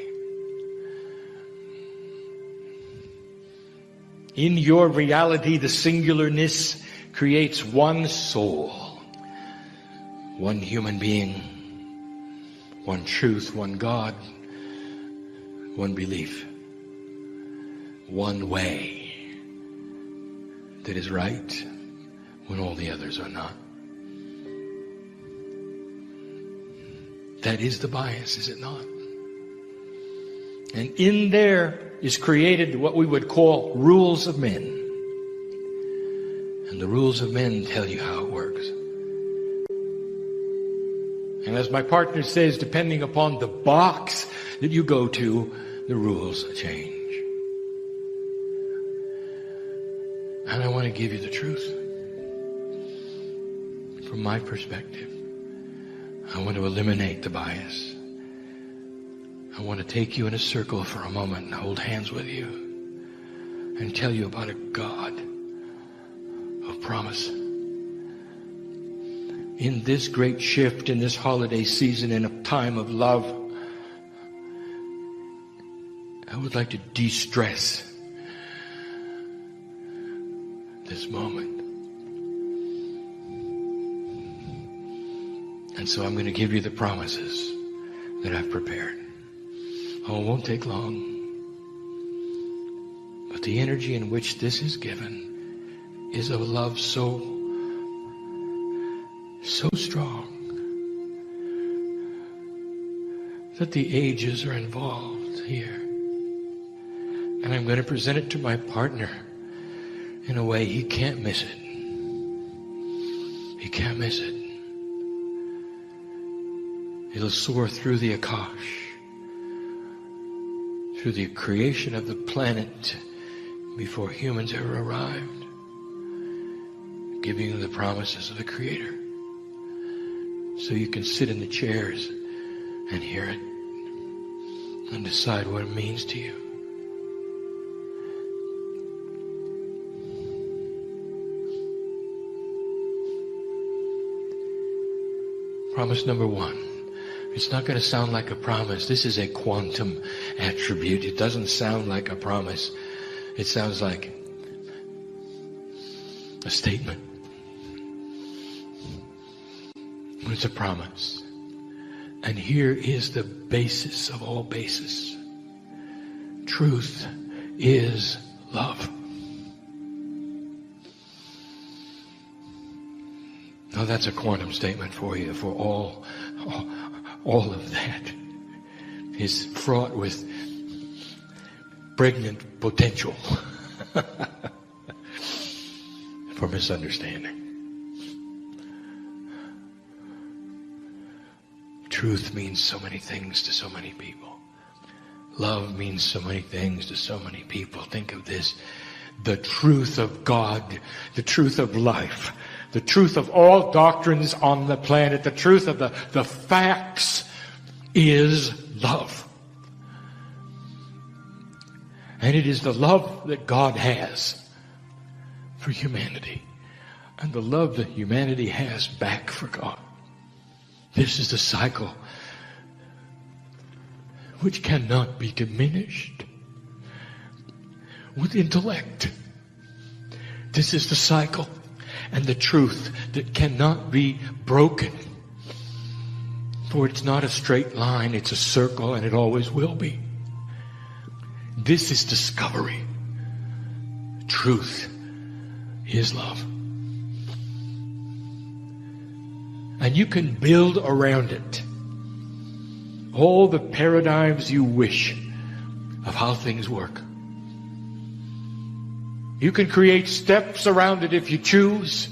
In your reality, the singularness creates one soul, one human being, one truth, one God, one belief, one way that is right when all the others are not. That is the bias, is it not? And in there is created what we would call rules of men. And the rules of men tell you how it works. And as my partner says, depending upon the box that you go to, the rules change. And I want to give you the truth. From my perspective, I want to eliminate the bias. I want to take you in a circle for a moment and hold hands with you and tell you about a God of promise. In this great shift, in this holiday season, in a time of love, I would like to de-stress this moment. And so I'm going to give you the promises that I've prepared. Oh, it won't take long. But the energy in which this is given is of love so strong that the ages are involved here. And I'm going to present it to my partner in a way he can't miss it. He can't miss it. It'll soar through the Akash, through the creation of the planet before humans ever arrived, giving you the promises of the Creator. So you can sit in the chairs and hear it and decide what it means to you. Promise number one. It's not going to sound like a promise. This is a quantum attribute. It doesn't sound like a promise. It sounds like a statement. It's a promise. And here is the basis of all basis. Truth is love. Now that's a quantum statement for you, for all of that is fraught with pregnant potential for misunderstanding. Truth means so many things to so many people. Love means so many things to so many people. Think of this. The truth of God, the truth of life, the truth of all doctrines on the planet, the truth of the facts is love. And it is the love that God has for humanity and the love that humanity has back for God. This is the cycle which cannot be diminished with intellect. This is the cycle and the truth that cannot be broken. For it's not a straight line, it's a circle, and it always will be. This is discovery. Truth is love. And you can build around it all the paradigms you wish of how things work. You can create steps around it if you choose.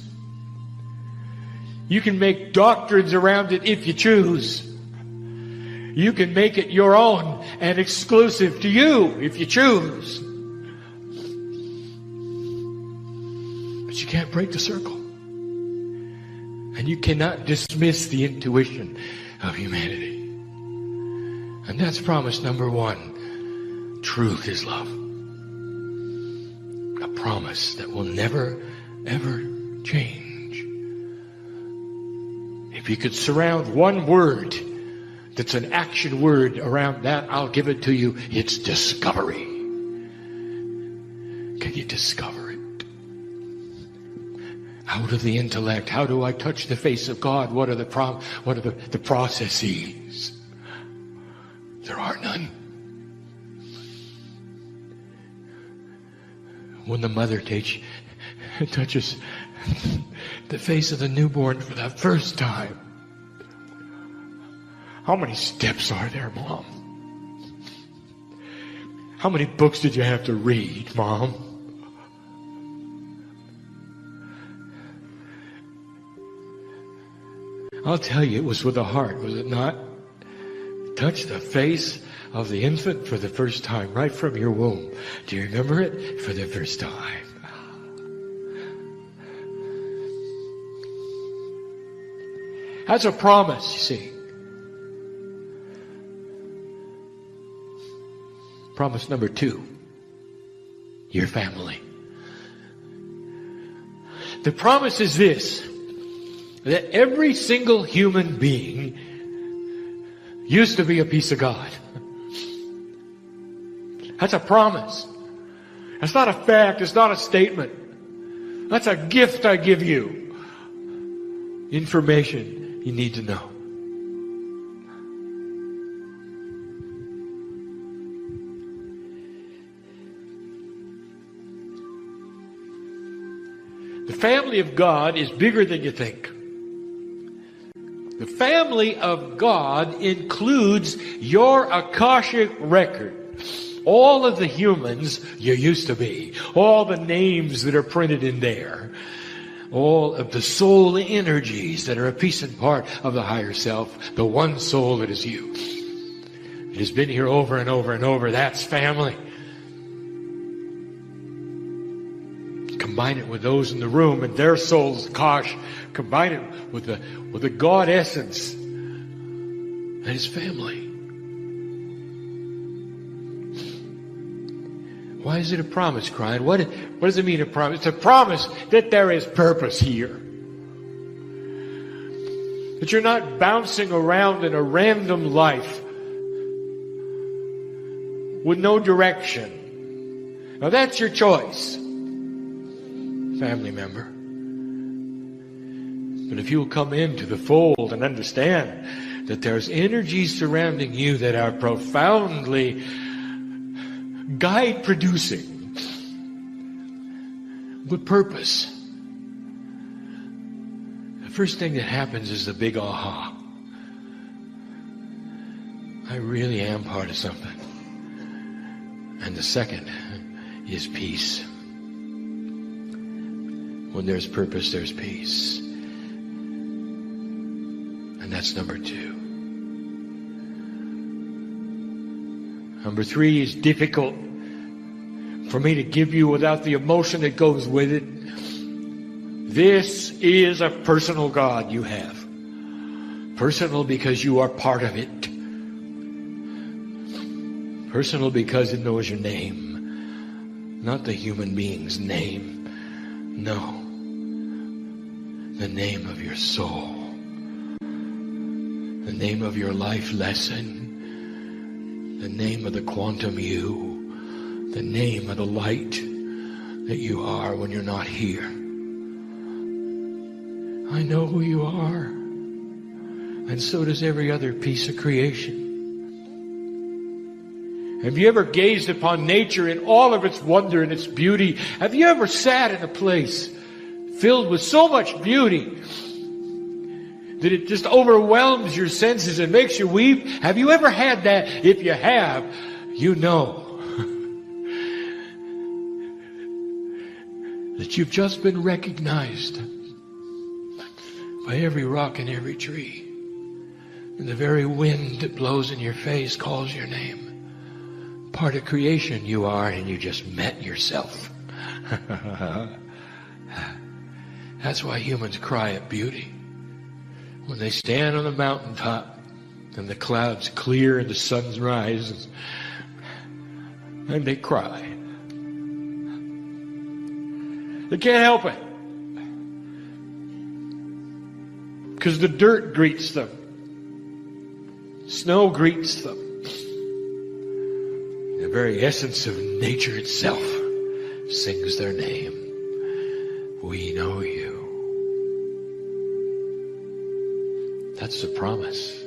You can make doctrines around it if you choose. You can make it your own and exclusive to you if you choose. But you can't break the circle. And you cannot dismiss the intuition of humanity. And that's promise number one. Truth is love. promise that will never, ever change. If you could surround one word that's an action word around that, I'll give it to you. It's discovery. Can you discover it? Out of the intellect, how do I touch the face of God? What are the processes? There are none. When the mother touches the face of the newborn for the first time, how many steps are there, Mom? How many books did you have to read, Mom? I'll tell you, it was with the heart, was it not? Touch the face of the infant for the first time, right from your womb. Do you remember it? For the first time. That's a promise, you see. Promise number 2, your family. The promise is this, that every single human being used to be a piece of God. That's a promise. That's not a fact. It's not a statement. That's a gift I give you. Information you need to know. The family of God is bigger than you think. The family of God includes your Akashic record. All of the humans you used to be. All the names that are printed in there. All of the soul energies that are a piece and part of the higher self. The one soul that is you. It has been here over and over and over. That's family. Combine it with those in the room and their souls, Akash. Combine it with the God essence. That is family. Why is it a promise, Kryon? What does it mean, a promise? It's a promise that there is purpose here. That you're not bouncing around in a random life with no direction. Now that's your choice, family member. But if you will come into the fold and understand that there's energies surrounding you that are profoundly guide producing with purpose, the first thing that happens is the big aha. I really am part of something. And the second is peace. When there's purpose, there's peace. And that's number 2. Number 3 is difficult for me to give you without the emotion that goes with it. This is a personal God you have. Personal because you are part of it. Personal because it knows your name. Not the human being's name. No. The name of your soul. The name of your life lesson. The name of the quantum you. The name of the light that you are when you're not here. I know who you are. And so does every other piece of creation. Have you ever gazed upon nature in all of its wonder and its beauty? Have you ever sat in a place filled with so much beauty that it just overwhelms your senses and makes you weep? Have you ever had that? If you have, you know that you've just been recognized by every rock and every tree. And the very wind that blows in your face calls your name. Part of creation you are, and you just met yourself. That's why humans cry at beauty. When they stand on the mountaintop and the clouds clear and the sun rises, and they cry. They can't help it. Because the dirt greets them. Snow greets them. The very essence of nature itself sings their name. We know you. That's the promise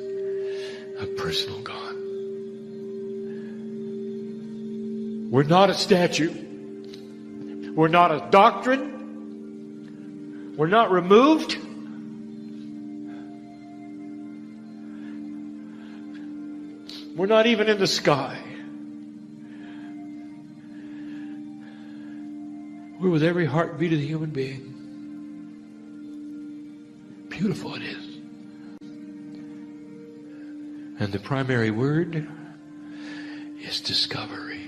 of personal God. We're not a statue. We're not a doctrine. We're not removed. We're not even in the sky. We're with every heartbeat of the human being. Beautiful it is. And the primary word is discovery.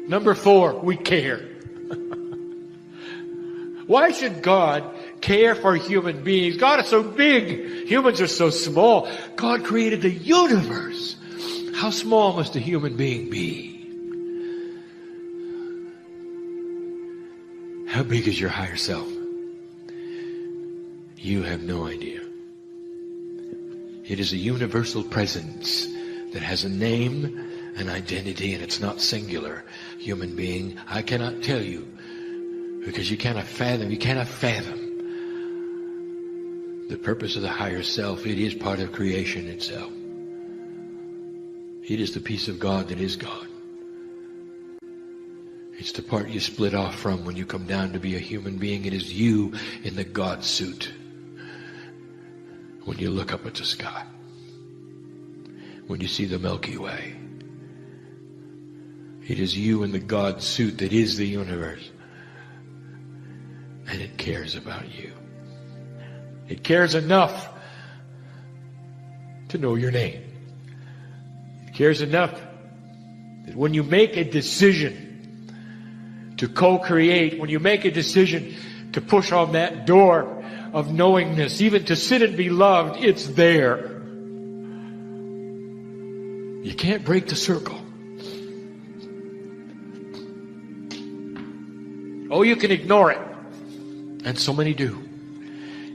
Number 4, we care. Why should God care for human beings? God is so big. Humans are so small. God created the universe. How small must a human being be? How big is your higher self? You have no idea. It is a universal presence that has a name, an identity, and it's not singular. Human being, I cannot tell you, because you cannot fathom the purpose of the higher self. It is part of creation itself. It is the piece of God that is God. It's the part you split off from when you come down to be a human being. It is you in the God suit. When you look up at the sky. When you see the Milky Way. It is you in the God suit that is the universe. And it cares about you. It cares enough to know your name. It cares enough that when you make a decision to co-create, when you make a decision to push on that door of knowingness, even to sit and be loved, it's there. You can't break the circle. Oh, you can ignore it. And so many do.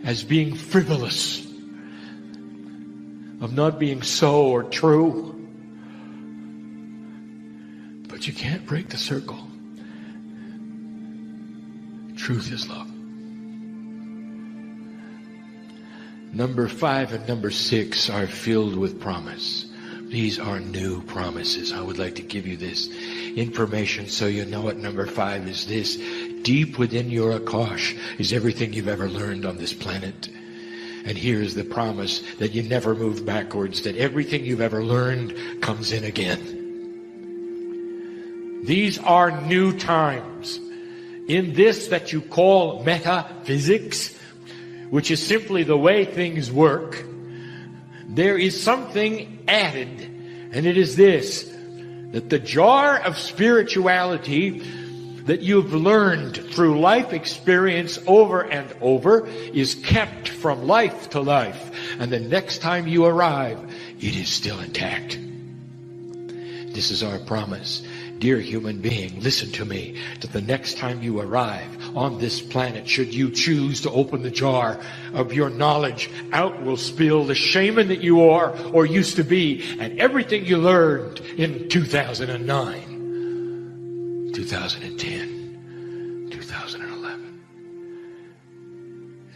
As being frivolous. Of not being so or true. But you can't break the circle. Truth is love. Number 5 and number 6 are filled with promise. These are new promises. I would like to give you this information so you know what number 5 is this. Deep within your Akash is everything you've ever learned on this planet. And here is the promise that you never move backwards, that everything you've ever learned comes in again. These are new times. In this that you call metaphysics, which is simply the way things work, there is something added, and it is this, that the jar of spirituality that you've learned through life experience over and over is kept from life to life. And the next time you arrive, it is still intact. This is our promise. Dear human being, listen to me, that the next time you arrive on this planet, should you choose to open the jar of your knowledge, out will spill the shaman that you are or used to be, and everything you learned in 2009, 2010, 2011,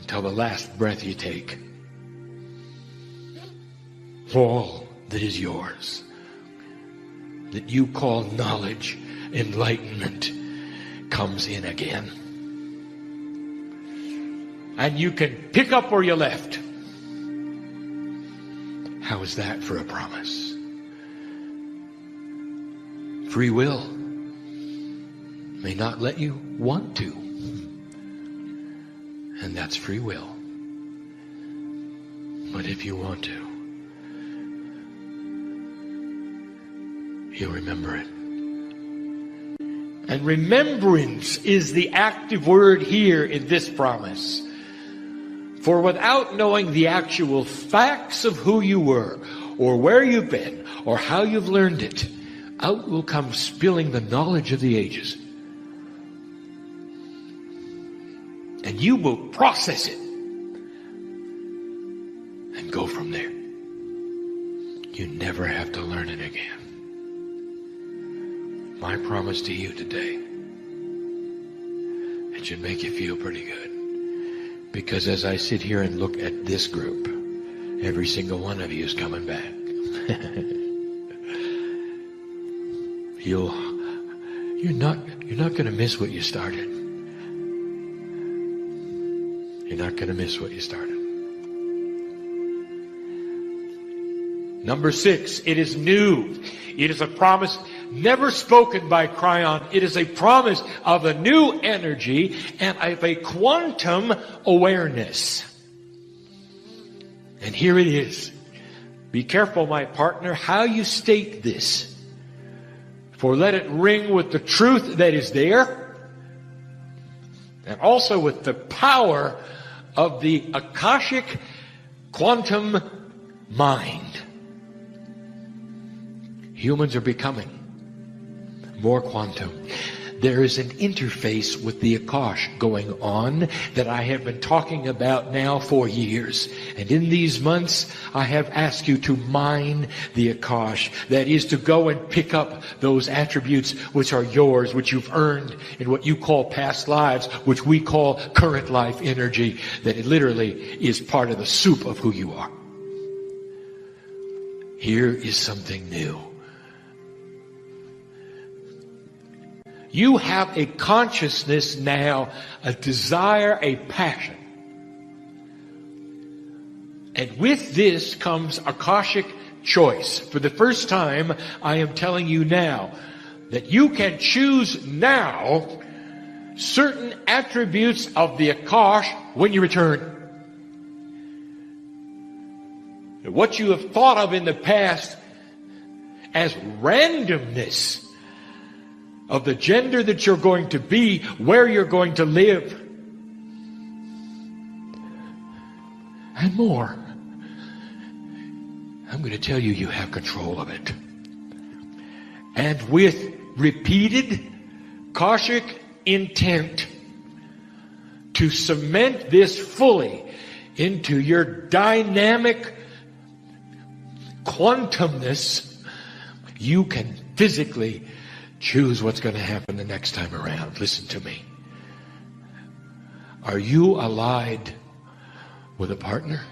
until the last breath you take. All that is yours, that you call knowledge, enlightenment, comes in again. And you can pick up where you left. How is that for a promise? Free will may not let you want to. And that's free will. But if you want to, you'll remember it. And remembrance is the active word here in this promise. For without knowing the actual facts of who you were, or where you've been, or how you've learned it, out will come spilling the knowledge of the ages. And you will process it and go from there. You never have to learn it again. My promise to you today, it should make you feel pretty good. Because as I sit here and look at this group, every single one of you is coming back. You're not going to miss what you started. You're not going to miss what you started. Number 6, it is new. It is a promise never spoken by Kryon. It is a promise of a new energy and of a quantum awareness. And here it is. Be careful, my partner, how you state this. For let it ring with the truth that is there, and also with the power of the Akashic quantum mind. Humans are becoming more quantum. There is an interface with the Akash going on that I have been talking about now for years. And in these months, I have asked you to mine the Akash. That is to go and pick up those attributes which are yours, which you've earned in what you call past lives, which we call current life energy, that it literally is part of the soup of who you are. Here is something new. You have a consciousness now, a desire, a passion. And with this comes Akashic choice. For the first time, I am telling you now that you can choose now certain attributes of the Akash when you return. What you have thought of in the past as randomness of the gender that you're going to be, where you're going to live, and more. I'm going to tell you, you have control of it. And with repeated Akashic intent to cement this fully into your dynamic quantumness, you can physically choose what's going to happen the next time around. Listen to me. Are you allied with a partner?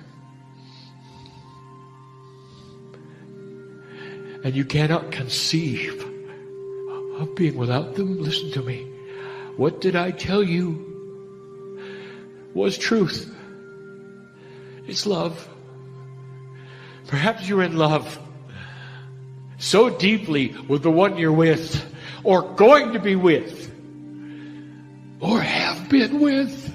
And you cannot conceive of being without them? Listen to me. What did I tell you was truth? It's love. Perhaps you're in love so deeply with the one you're with, or going to be with, or have been with.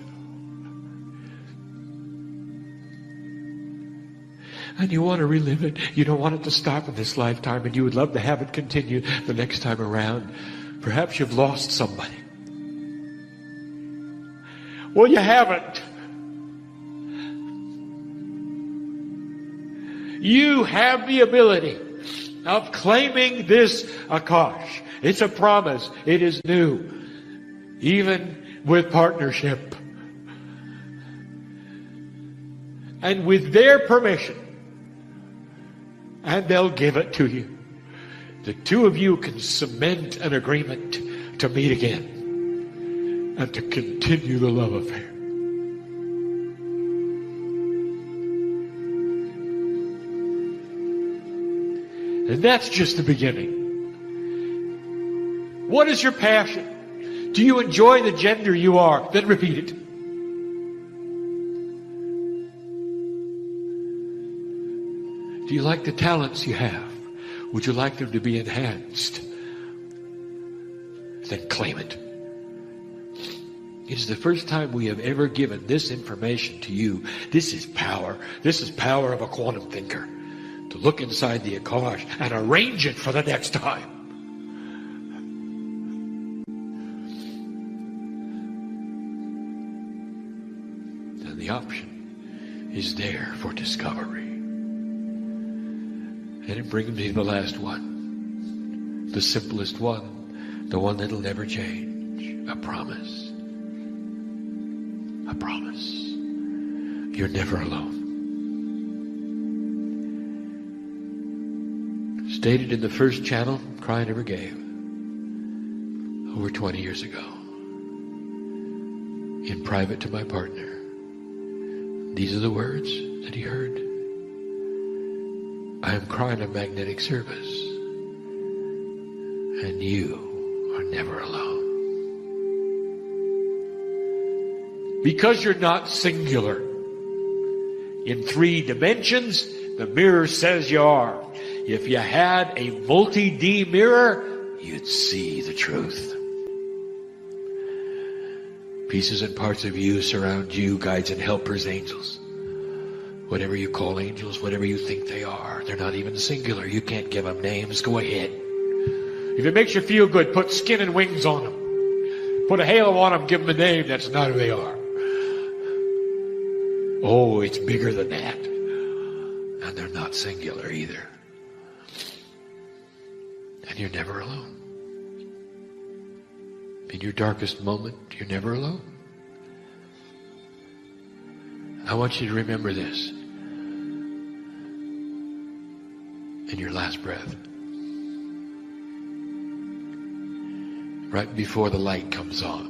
And you want to relive it. You don't want it to stop in this lifetime, and you would love to have it continue the next time around. Perhaps you've lost somebody. Well, you haven't. You have the ability of claiming this Akash. It's a promise. It is new. Even with partnership. And with their permission. And they'll give it to you. The two of you can cement an agreement to meet again. And to continue the love affair. And that's just the beginning. What is your passion? Do you enjoy the gender you are? Then repeat it. Do you like the talents you have? Would you like them to be enhanced? Then claim it. It is the first time we have ever given this information to you. This is power. This is power of a quantum thinker. To look inside the Akash and arrange it for the next time. And the option is there for discovery. And it brings me to the last one. The simplest one. The one that'll never change. A promise. A promise. You're never alone. Stated in the first channel Kryon ever gave over 20 years ago. In private to my partner. These are the words that he heard. I am Kryon of magnetic service. And you are never alone. Because you're not singular. In 3 dimensions, the mirror says you are. If you had a multi-D mirror, you'd see the truth. Pieces and parts of you surround you, guides and helpers, angels. Whatever you call angels, whatever you think they are. They're not even singular. You can't give them names. Go ahead. If it makes you feel good, put skin and wings on them. Put a halo on them, give them a name. That's not who they are. Oh, it's bigger than that. And they're not singular either. And you're never alone. In your darkest moment, you're never alone. I want you to remember this. In your last breath. Right before the light comes on.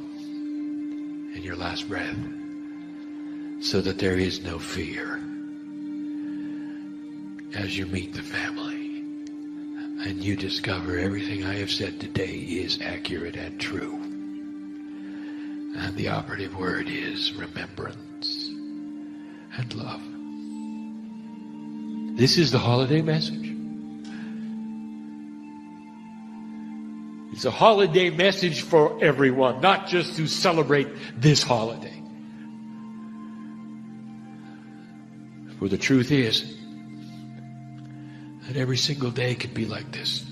In your last breath. So that there is no fear. As you meet the family. And you discover everything I have said today is accurate and true. And the operative word is remembrance and love. This is the holiday message. It's a holiday message for everyone, not just to celebrate this holiday. For the truth is that every single day could be like this.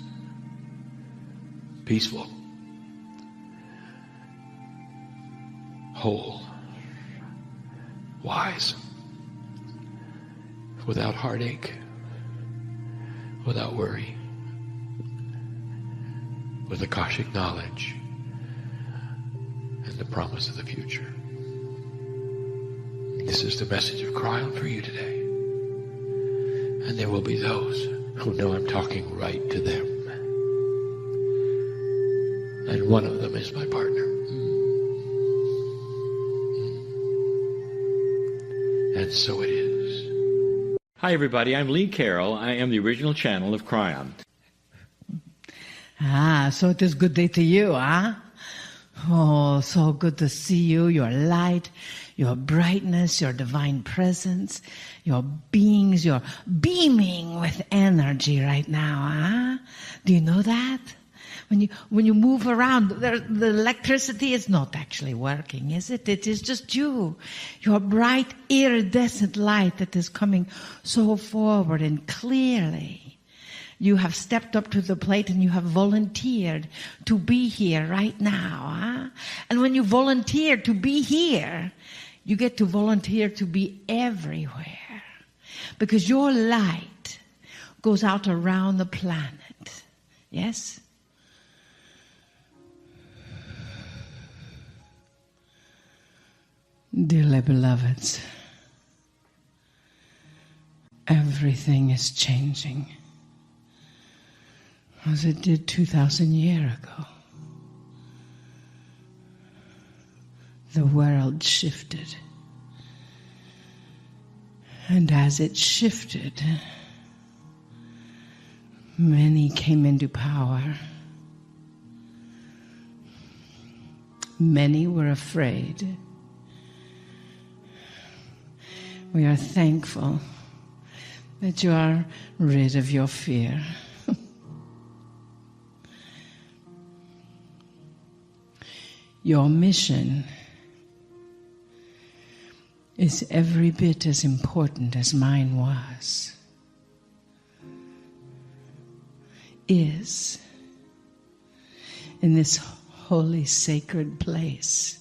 Peaceful. Whole. Wise. Without heartache. Without worry. With Akashic knowledge. And the promise of the future. This is the message of Kryon for you today. And there will be those who know I'm talking right to them. And one of them is my partner. And so it is. Hi everybody, I'm Lee Carroll. I am the original channel of Kryon. So it is good day to you, huh? Oh, so good to see you, your light, your brightness, your divine presence, your beings, you're beaming with energy right now, huh? Do you know that? When you move around, the electricity is not actually working, is it? It is just you. Your bright, iridescent light that is coming so forward and clearly. You have stepped up to the plate and you have volunteered to be here right now. Huh? And when you volunteer to be here, you get to volunteer to be everywhere. Because your light goes out around the planet. Yes? Dearly beloveds, everything is changing as it did 2,000 years ago. The world shifted. And as it shifted, many came into power. Many were afraid. We are thankful that you are rid of your fear. Your mission is every bit as important as mine was. Is in this holy sacred place.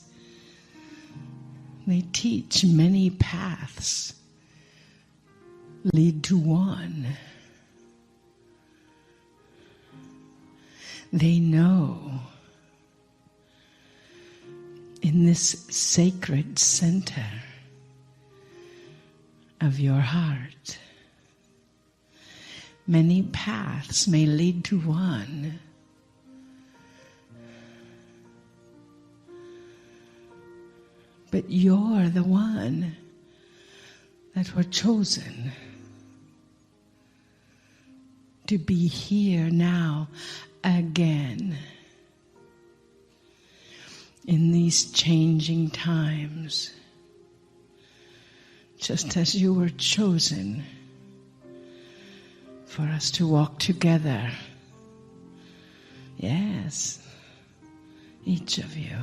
They teach many paths lead to one. They know in this sacred center of your heart, many paths may lead to one. But you're the one that were chosen to be here now again in these changing times, just as you were chosen for us to walk together. Yes, each of you.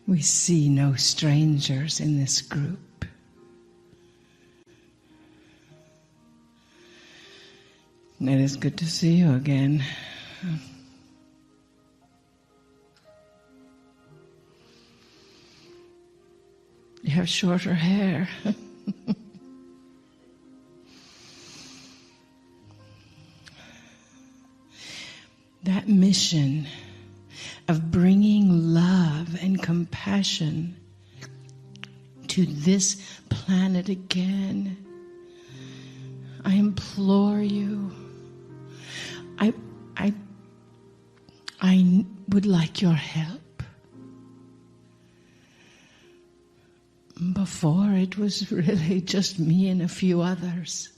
We see no strangers in this group. It is good to see you again. You have shorter hair. That mission of bringing love and compassion to this planet again, I implore you. I would like your help. Before, it was really just me and a few others.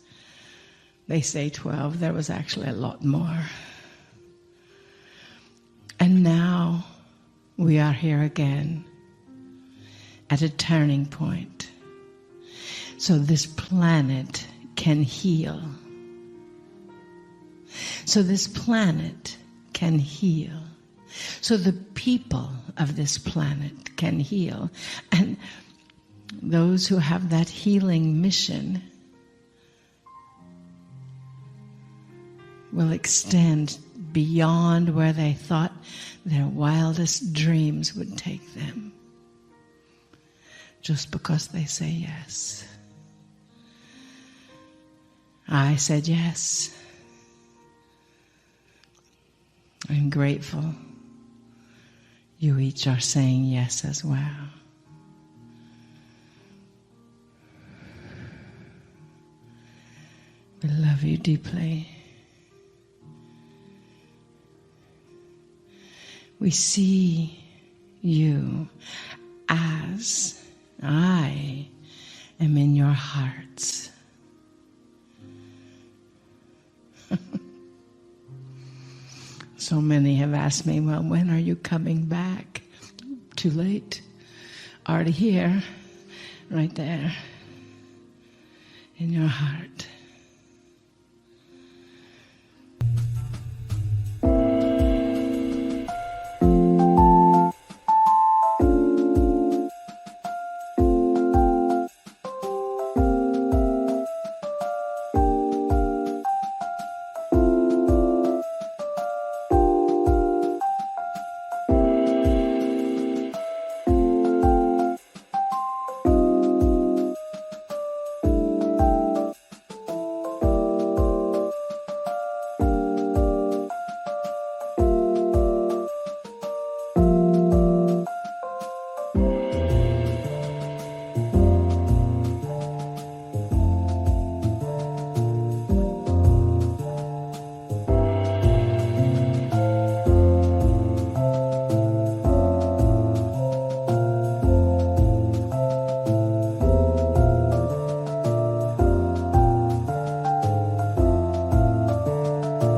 They say 12. There was actually a lot more. And now we are here again at a turning point. So this planet can heal. So this planet can heal. So the people of this planet can heal. And those who have that healing mission will extend beyond where they thought their wildest dreams would take them, just because they say yes. I said yes. I'm grateful. You each are saying yes as well. We love you deeply. We see you as I am in your hearts. So many have asked me, well, when are you coming back? Too late. Already here, right there, in your heart.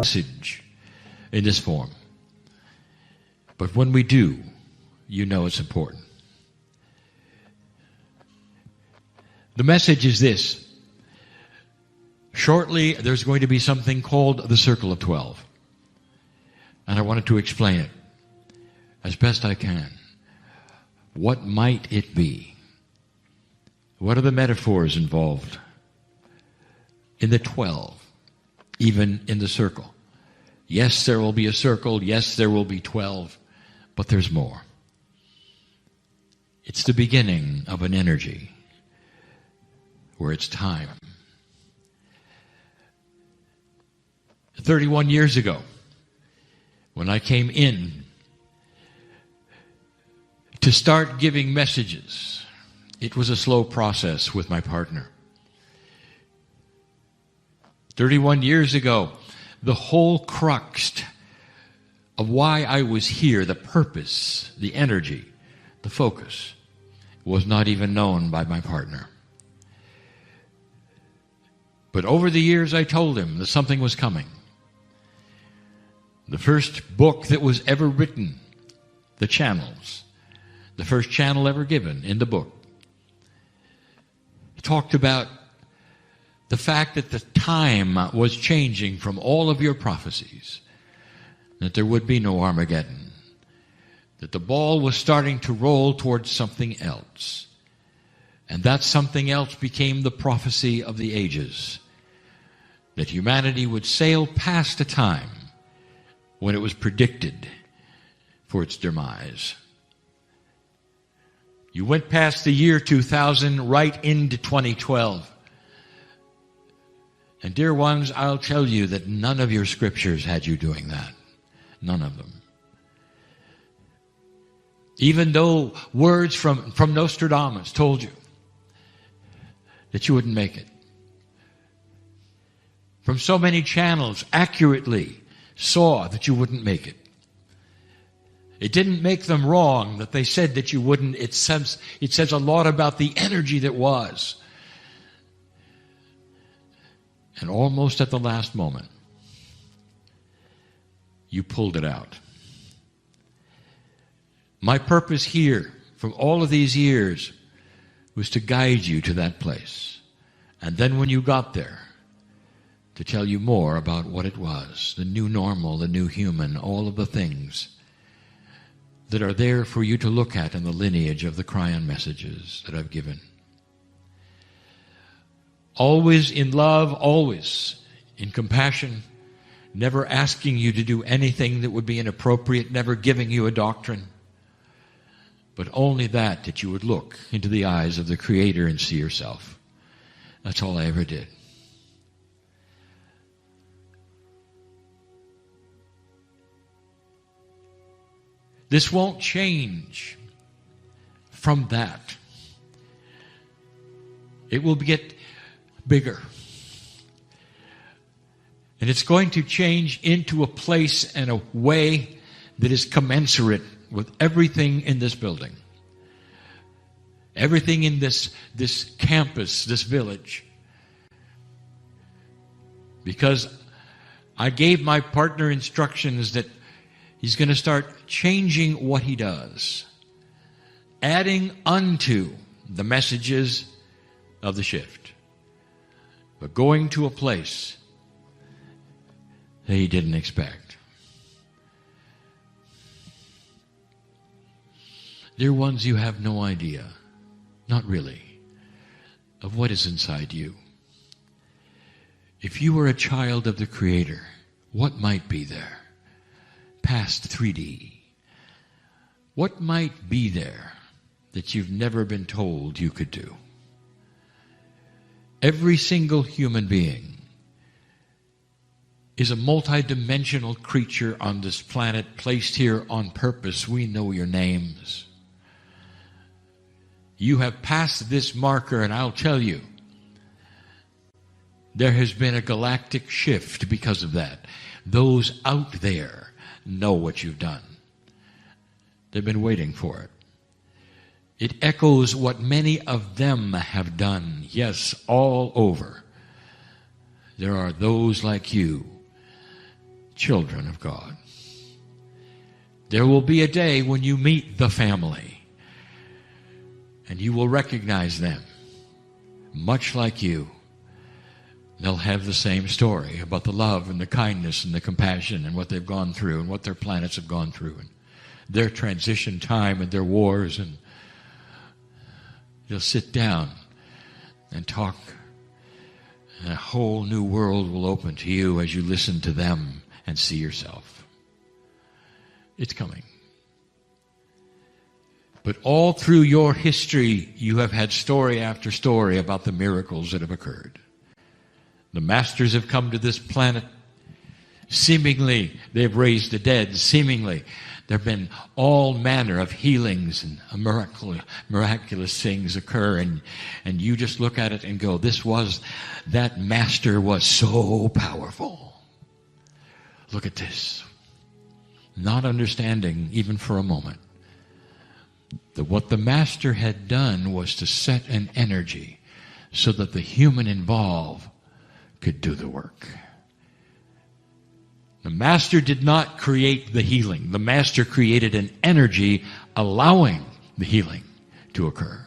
Message in this form. But when we do, you know it's important. The message is this. Shortly, there's going to be something called the Circle of 12. And I wanted to explain it as best I can. What might it be? What are the metaphors involved in the 12, even in the circle? Yes, there will be a circle. Yes, there will be 12. But there's more. It's the beginning of an energy where it's time. 31 years ago, When I came in to start giving messages, it was a slow process with my partner. 31 years ago, the whole crux of why I was here, the purpose, the energy, the focus, was not even known by my partner. But over the years, I told him that something was coming. The first book that was ever written, The Channels, the first channel ever given in the book, talked about the fact that the time was changing from all of your prophecies, that there would be no Armageddon, that the ball was starting to roll towards something else. And that something else became the prophecy of the ages, that humanity would sail past a time when it was predicted for its demise. You went past the year 2000 right into 2012. And dear ones, I'll tell you that none of your scriptures had you doing that. None of them. Even though words from Nostradamus told you that you wouldn't make it. From so many channels accurately saw that you wouldn't make it. It didn't make them wrong that they said that you wouldn't. It says a lot about the energy that was. And almost at the last moment, you pulled it out. My purpose here, from all of these years, was to guide you to that place. And then when you got there, to tell you more about what it was, the new normal, the new human, all of the things that are there for you to look at in the lineage of the Kryon messages that I've given. Always in love, always in compassion, never asking you to do anything that would be inappropriate, never giving you a doctrine, but only that you would look into the eyes of the Creator and see yourself. That's all I ever did. This won't change from that. It will get bigger. And it's going to change into a place and a way that is commensurate with everything in this building. Everything in this campus, this village. Because I gave my partner instructions that he's going to start changing what he does, adding unto the messages of the shift, but going to a place that he didn't expect. Dear ones, you have no idea, not really, of what is inside you. If you were a child of the Creator, what might be there? Past 3D. What might be there that you've never been told you could do? Every single human being is a multidimensional creature on this planet, placed here on purpose. We know your names. You have passed this marker, and I'll tell you, there has been a galactic shift because of that. Those out there know what you've done. They've been waiting for it. It echoes what many of them have done. Yes, all over. There are those like you, children of God. There will be a day when you meet the family, and you will recognize them, much like you. They'll have the same story about the love and the kindness and the compassion and what they've gone through and what their planets have gone through and their transition time and their wars. And you'll sit down and talk, and a whole new world will open to you as you listen to them and see yourself. It's coming. But all through your history, you have had story after story about the miracles that have occurred. The masters have come to this planet Seemingly, they've raised the dead. Seemingly, there have been all manner of healings and miraculous things occur, and you just look at it and go, that master was so powerful. Look at this. Not understanding, even for a moment, that what the master had done was to set an energy so that the human involved could do the work. The master did not create the healing. The master created an energy allowing the healing to occur.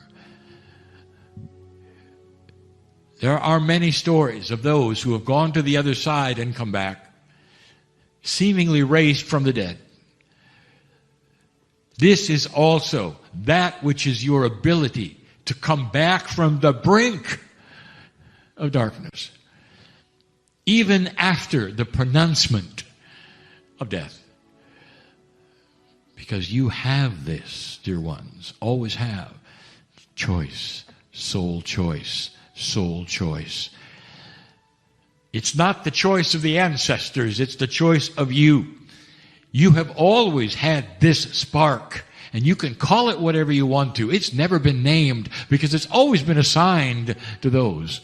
There are many stories of those who have gone to the other side and come back, seemingly raised from the dead. This is also that which is your ability to come back from the brink of darkness, even after the pronouncement of death. Because you have this, dear ones, always have. Choice, soul choice, soul choice. It's not the choice of the ancestors, it's the choice of you. You have always had this spark, and you can call it whatever you want to. It's never been named because it's always been assigned to those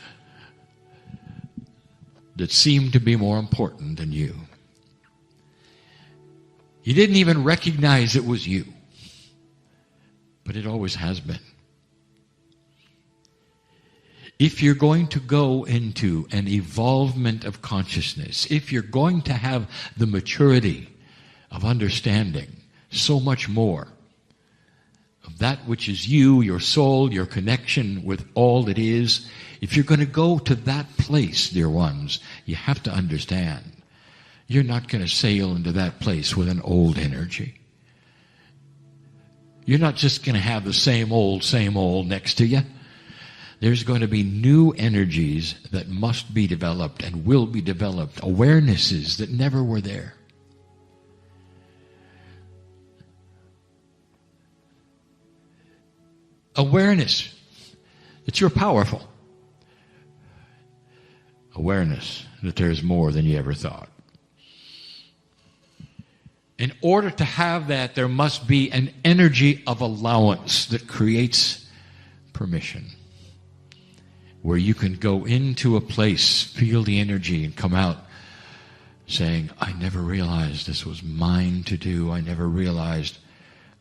that seem to be more important than you. You didn't even recognize it was you, but it always has been. If you're going to go into an evolvement of consciousness, if you're going to have the maturity of understanding so much more of that which is you, your soul, your connection with all that is, if you're going to go to that place, dear ones, you have to understand you're not going to sail into that place with an old energy. You're not just going to have the same old next to you. There's going to be new energies that must be developed and will be developed, awarenesses that never were there. Awareness that you're powerful. Awareness that there's more than you ever thought. In order to have that, there must be an energy of allowance that creates permission, where you can go into a place, feel the energy, and come out saying, I never realized this was mine to do. I never realized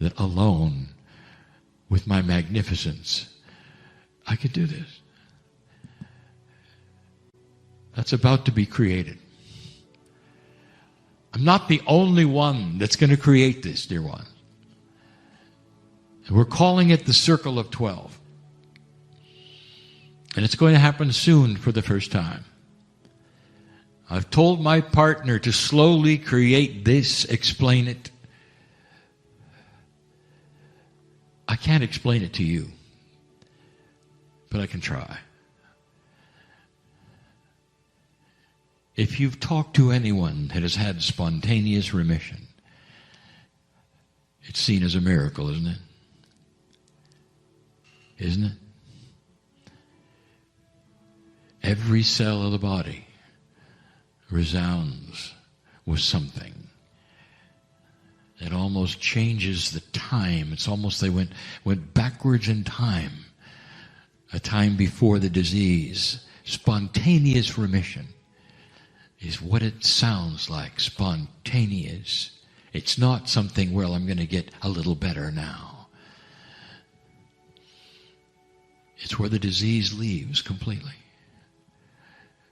that alone, with my magnificence, I could do this. That's about to be created. I'm not the only one that's going to create this, dear one. And we're calling it the Circle of 12. And it's going to happen soon for the first time. I've told my partner to slowly create this, explain it. I can't explain it to you, but I can try. If you've talked to anyone that has had spontaneous remission, it's seen as a miracle, isn't it? Isn't it? Every cell of the body resounds with something that almost changes the time. It's almost they went backwards in time, a time before the disease. Spontaneous remission is what it sounds like, spontaneous. It's not something, well, I'm going to get a little better now. It's where the disease leaves completely.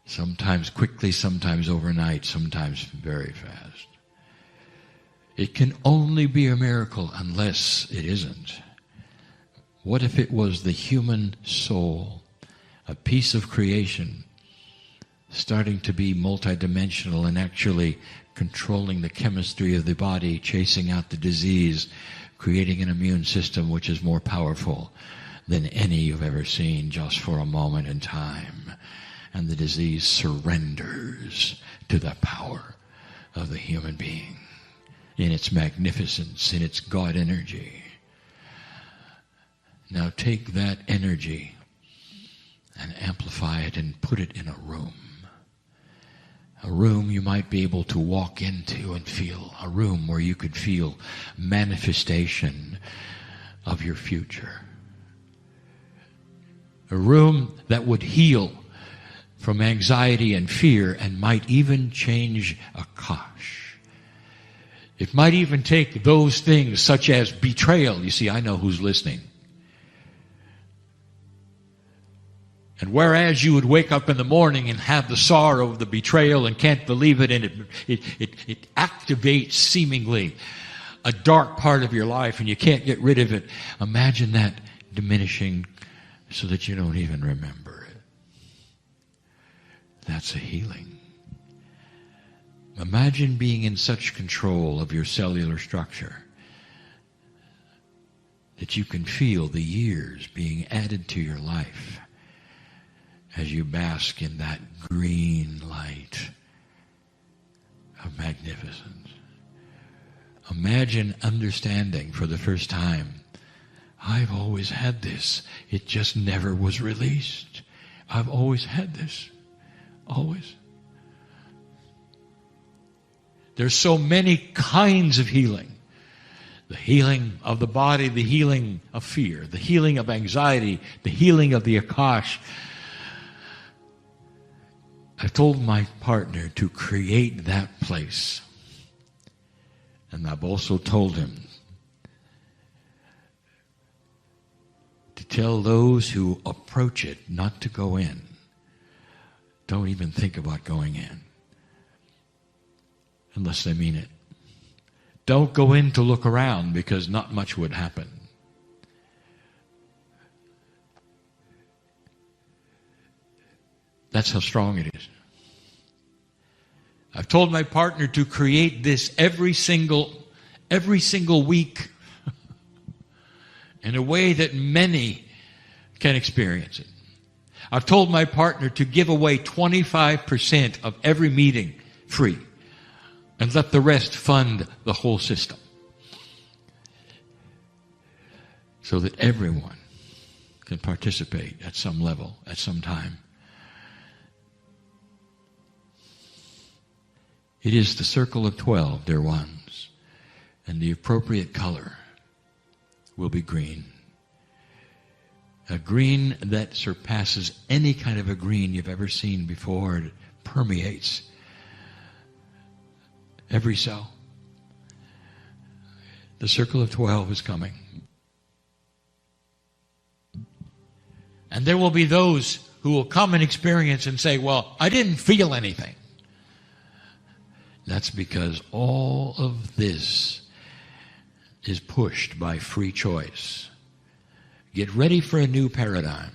Sometimes quickly, sometimes overnight, sometimes very fast. It can only be a miracle unless it isn't. What if it was the human soul, a piece of creation, starting to be multidimensional and actually controlling the chemistry of the body, chasing out the disease, creating an immune system which is more powerful than any you've ever seen just for a moment in time. And the disease surrenders to the power of the human being in its magnificence, in its God energy. Now take that energy and amplify it and put it in a room. A room you might be able to walk into and feel, a room where you could feel manifestation of your future. A room that would heal from anxiety and fear and might even change Akash. It might even take those things such as betrayal. You see, I know who's listening. And whereas you would wake up in the morning and have the sorrow of the betrayal and can't believe it, and it activates seemingly a dark part of your life and you can't get rid of it, imagine that diminishing so that you don't even remember it. That's a healing. Imagine being in such control of your cellular structure that you can feel the years being added to your life as you bask in that green light of magnificence. Imagine understanding for the first time, I've always had this. It just never was released. I've always had this. Always. There's so many kinds of healing. The healing of the body, the healing of fear, the healing of anxiety, the healing of the Akash. I told my partner to create that place. And I've also told him to tell those who approach it not to go in. Don't even think about going in. Unless they mean it. Don't go in to look around because not much would happen. That's how strong it is. I've told my partner to create this every single week in a way that many can experience it. I've told my partner to give away 25% of every meeting free and let the rest fund the whole system so that everyone can participate at some level, at some time. It is the circle of 12, dear ones, and the appropriate color will be green. A green that surpasses any kind of a green you've ever seen before. It permeates every cell. The circle of 12 is coming. And there will be those who will come and experience and say, well, I didn't feel anything. That's because all of this is pushed by free choice. Get ready for a new paradigm.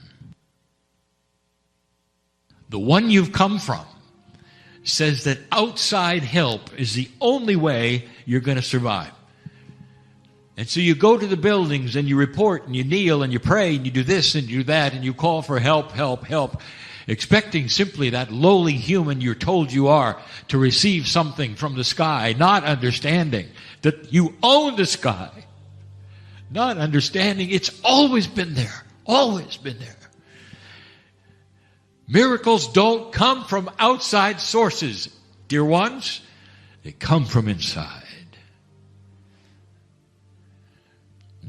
The one you've come from says that outside help is the only way you're going to survive. And so you go to the buildings and you report and you kneel and you pray and you do this and you do that and you call for help, help, help, expecting simply that lowly human you're told you are to receive something from the sky, not understanding that you own the sky, not understanding it's always been there, always been there. Miracles don't come from outside sources, dear ones. They come from inside.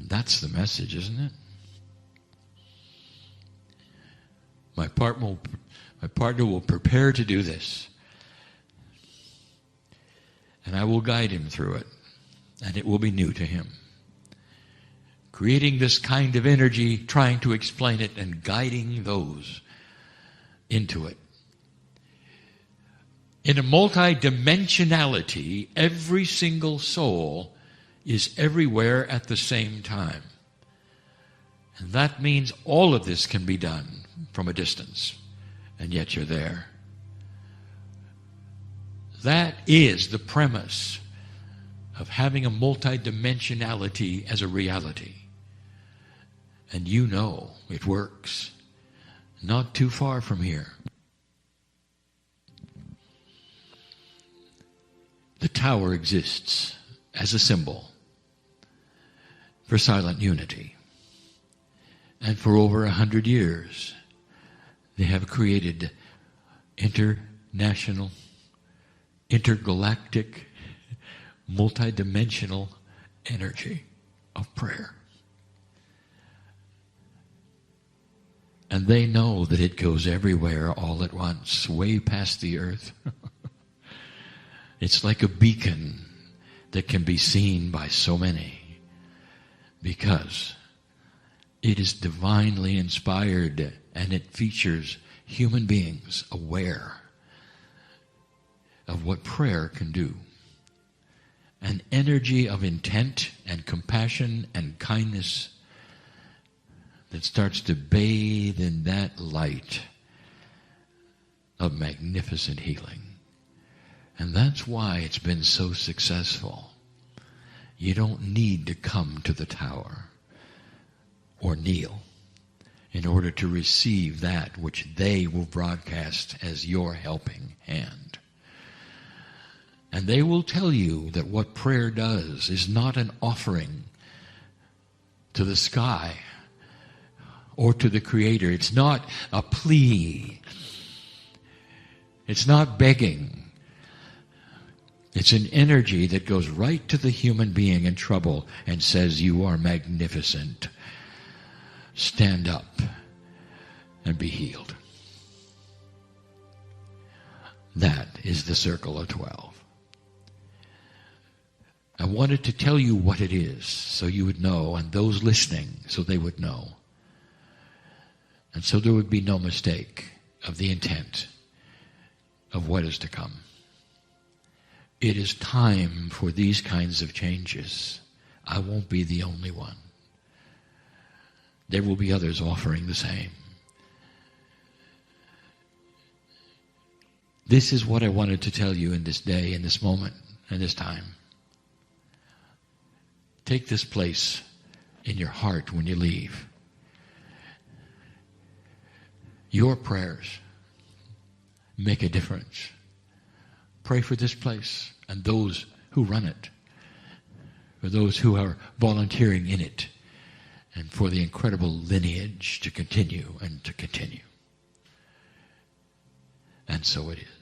That's the message, isn't it? My partner will prepare to do this. And I will guide him through it. And it will be new to him. Creating this kind of energy, trying to explain it, and guiding those into it. In a multidimensionality, every single soul is everywhere at the same time. And that means all of this can be done from a distance, and yet you're there. That is the premise of having a multidimensionality as a reality. And you know it works. Not too far from here. The tower exists as a symbol for silent unity. And for over 100 years, they have created international intergalactic, multidimensional energy of prayer. And they know that it goes everywhere all at once, way past the earth. It's like a beacon that can be seen by so many, because it is divinely inspired and it features human beings aware of what prayer can do. An energy of intent and compassion and kindness that starts to bathe in that light of magnificent healing. And that's why it's been so successful. You don't need to come to the tower or kneel in order to receive that which they will broadcast as your helping hand. And they will tell you that what prayer does is not an offering to the sky or to the Creator. It's not a plea. It's not begging. It's an energy that goes right to the human being in trouble and says, you are magnificent. Stand up and be healed. That is the circle of 12. I wanted to tell you what it is so you would know, and those listening so they would know. And so there would be no mistake of the intent of what is to come. It is time for these kinds of changes. I won't be the only one. There will be others offering the same. This is what I wanted to tell you in this day, in this moment, in this time. Take this place in your heart when you leave. Your prayers make a difference. Pray for this place and those who run it, for those who are volunteering in it, and for the incredible lineage to continue and to continue. And so it is.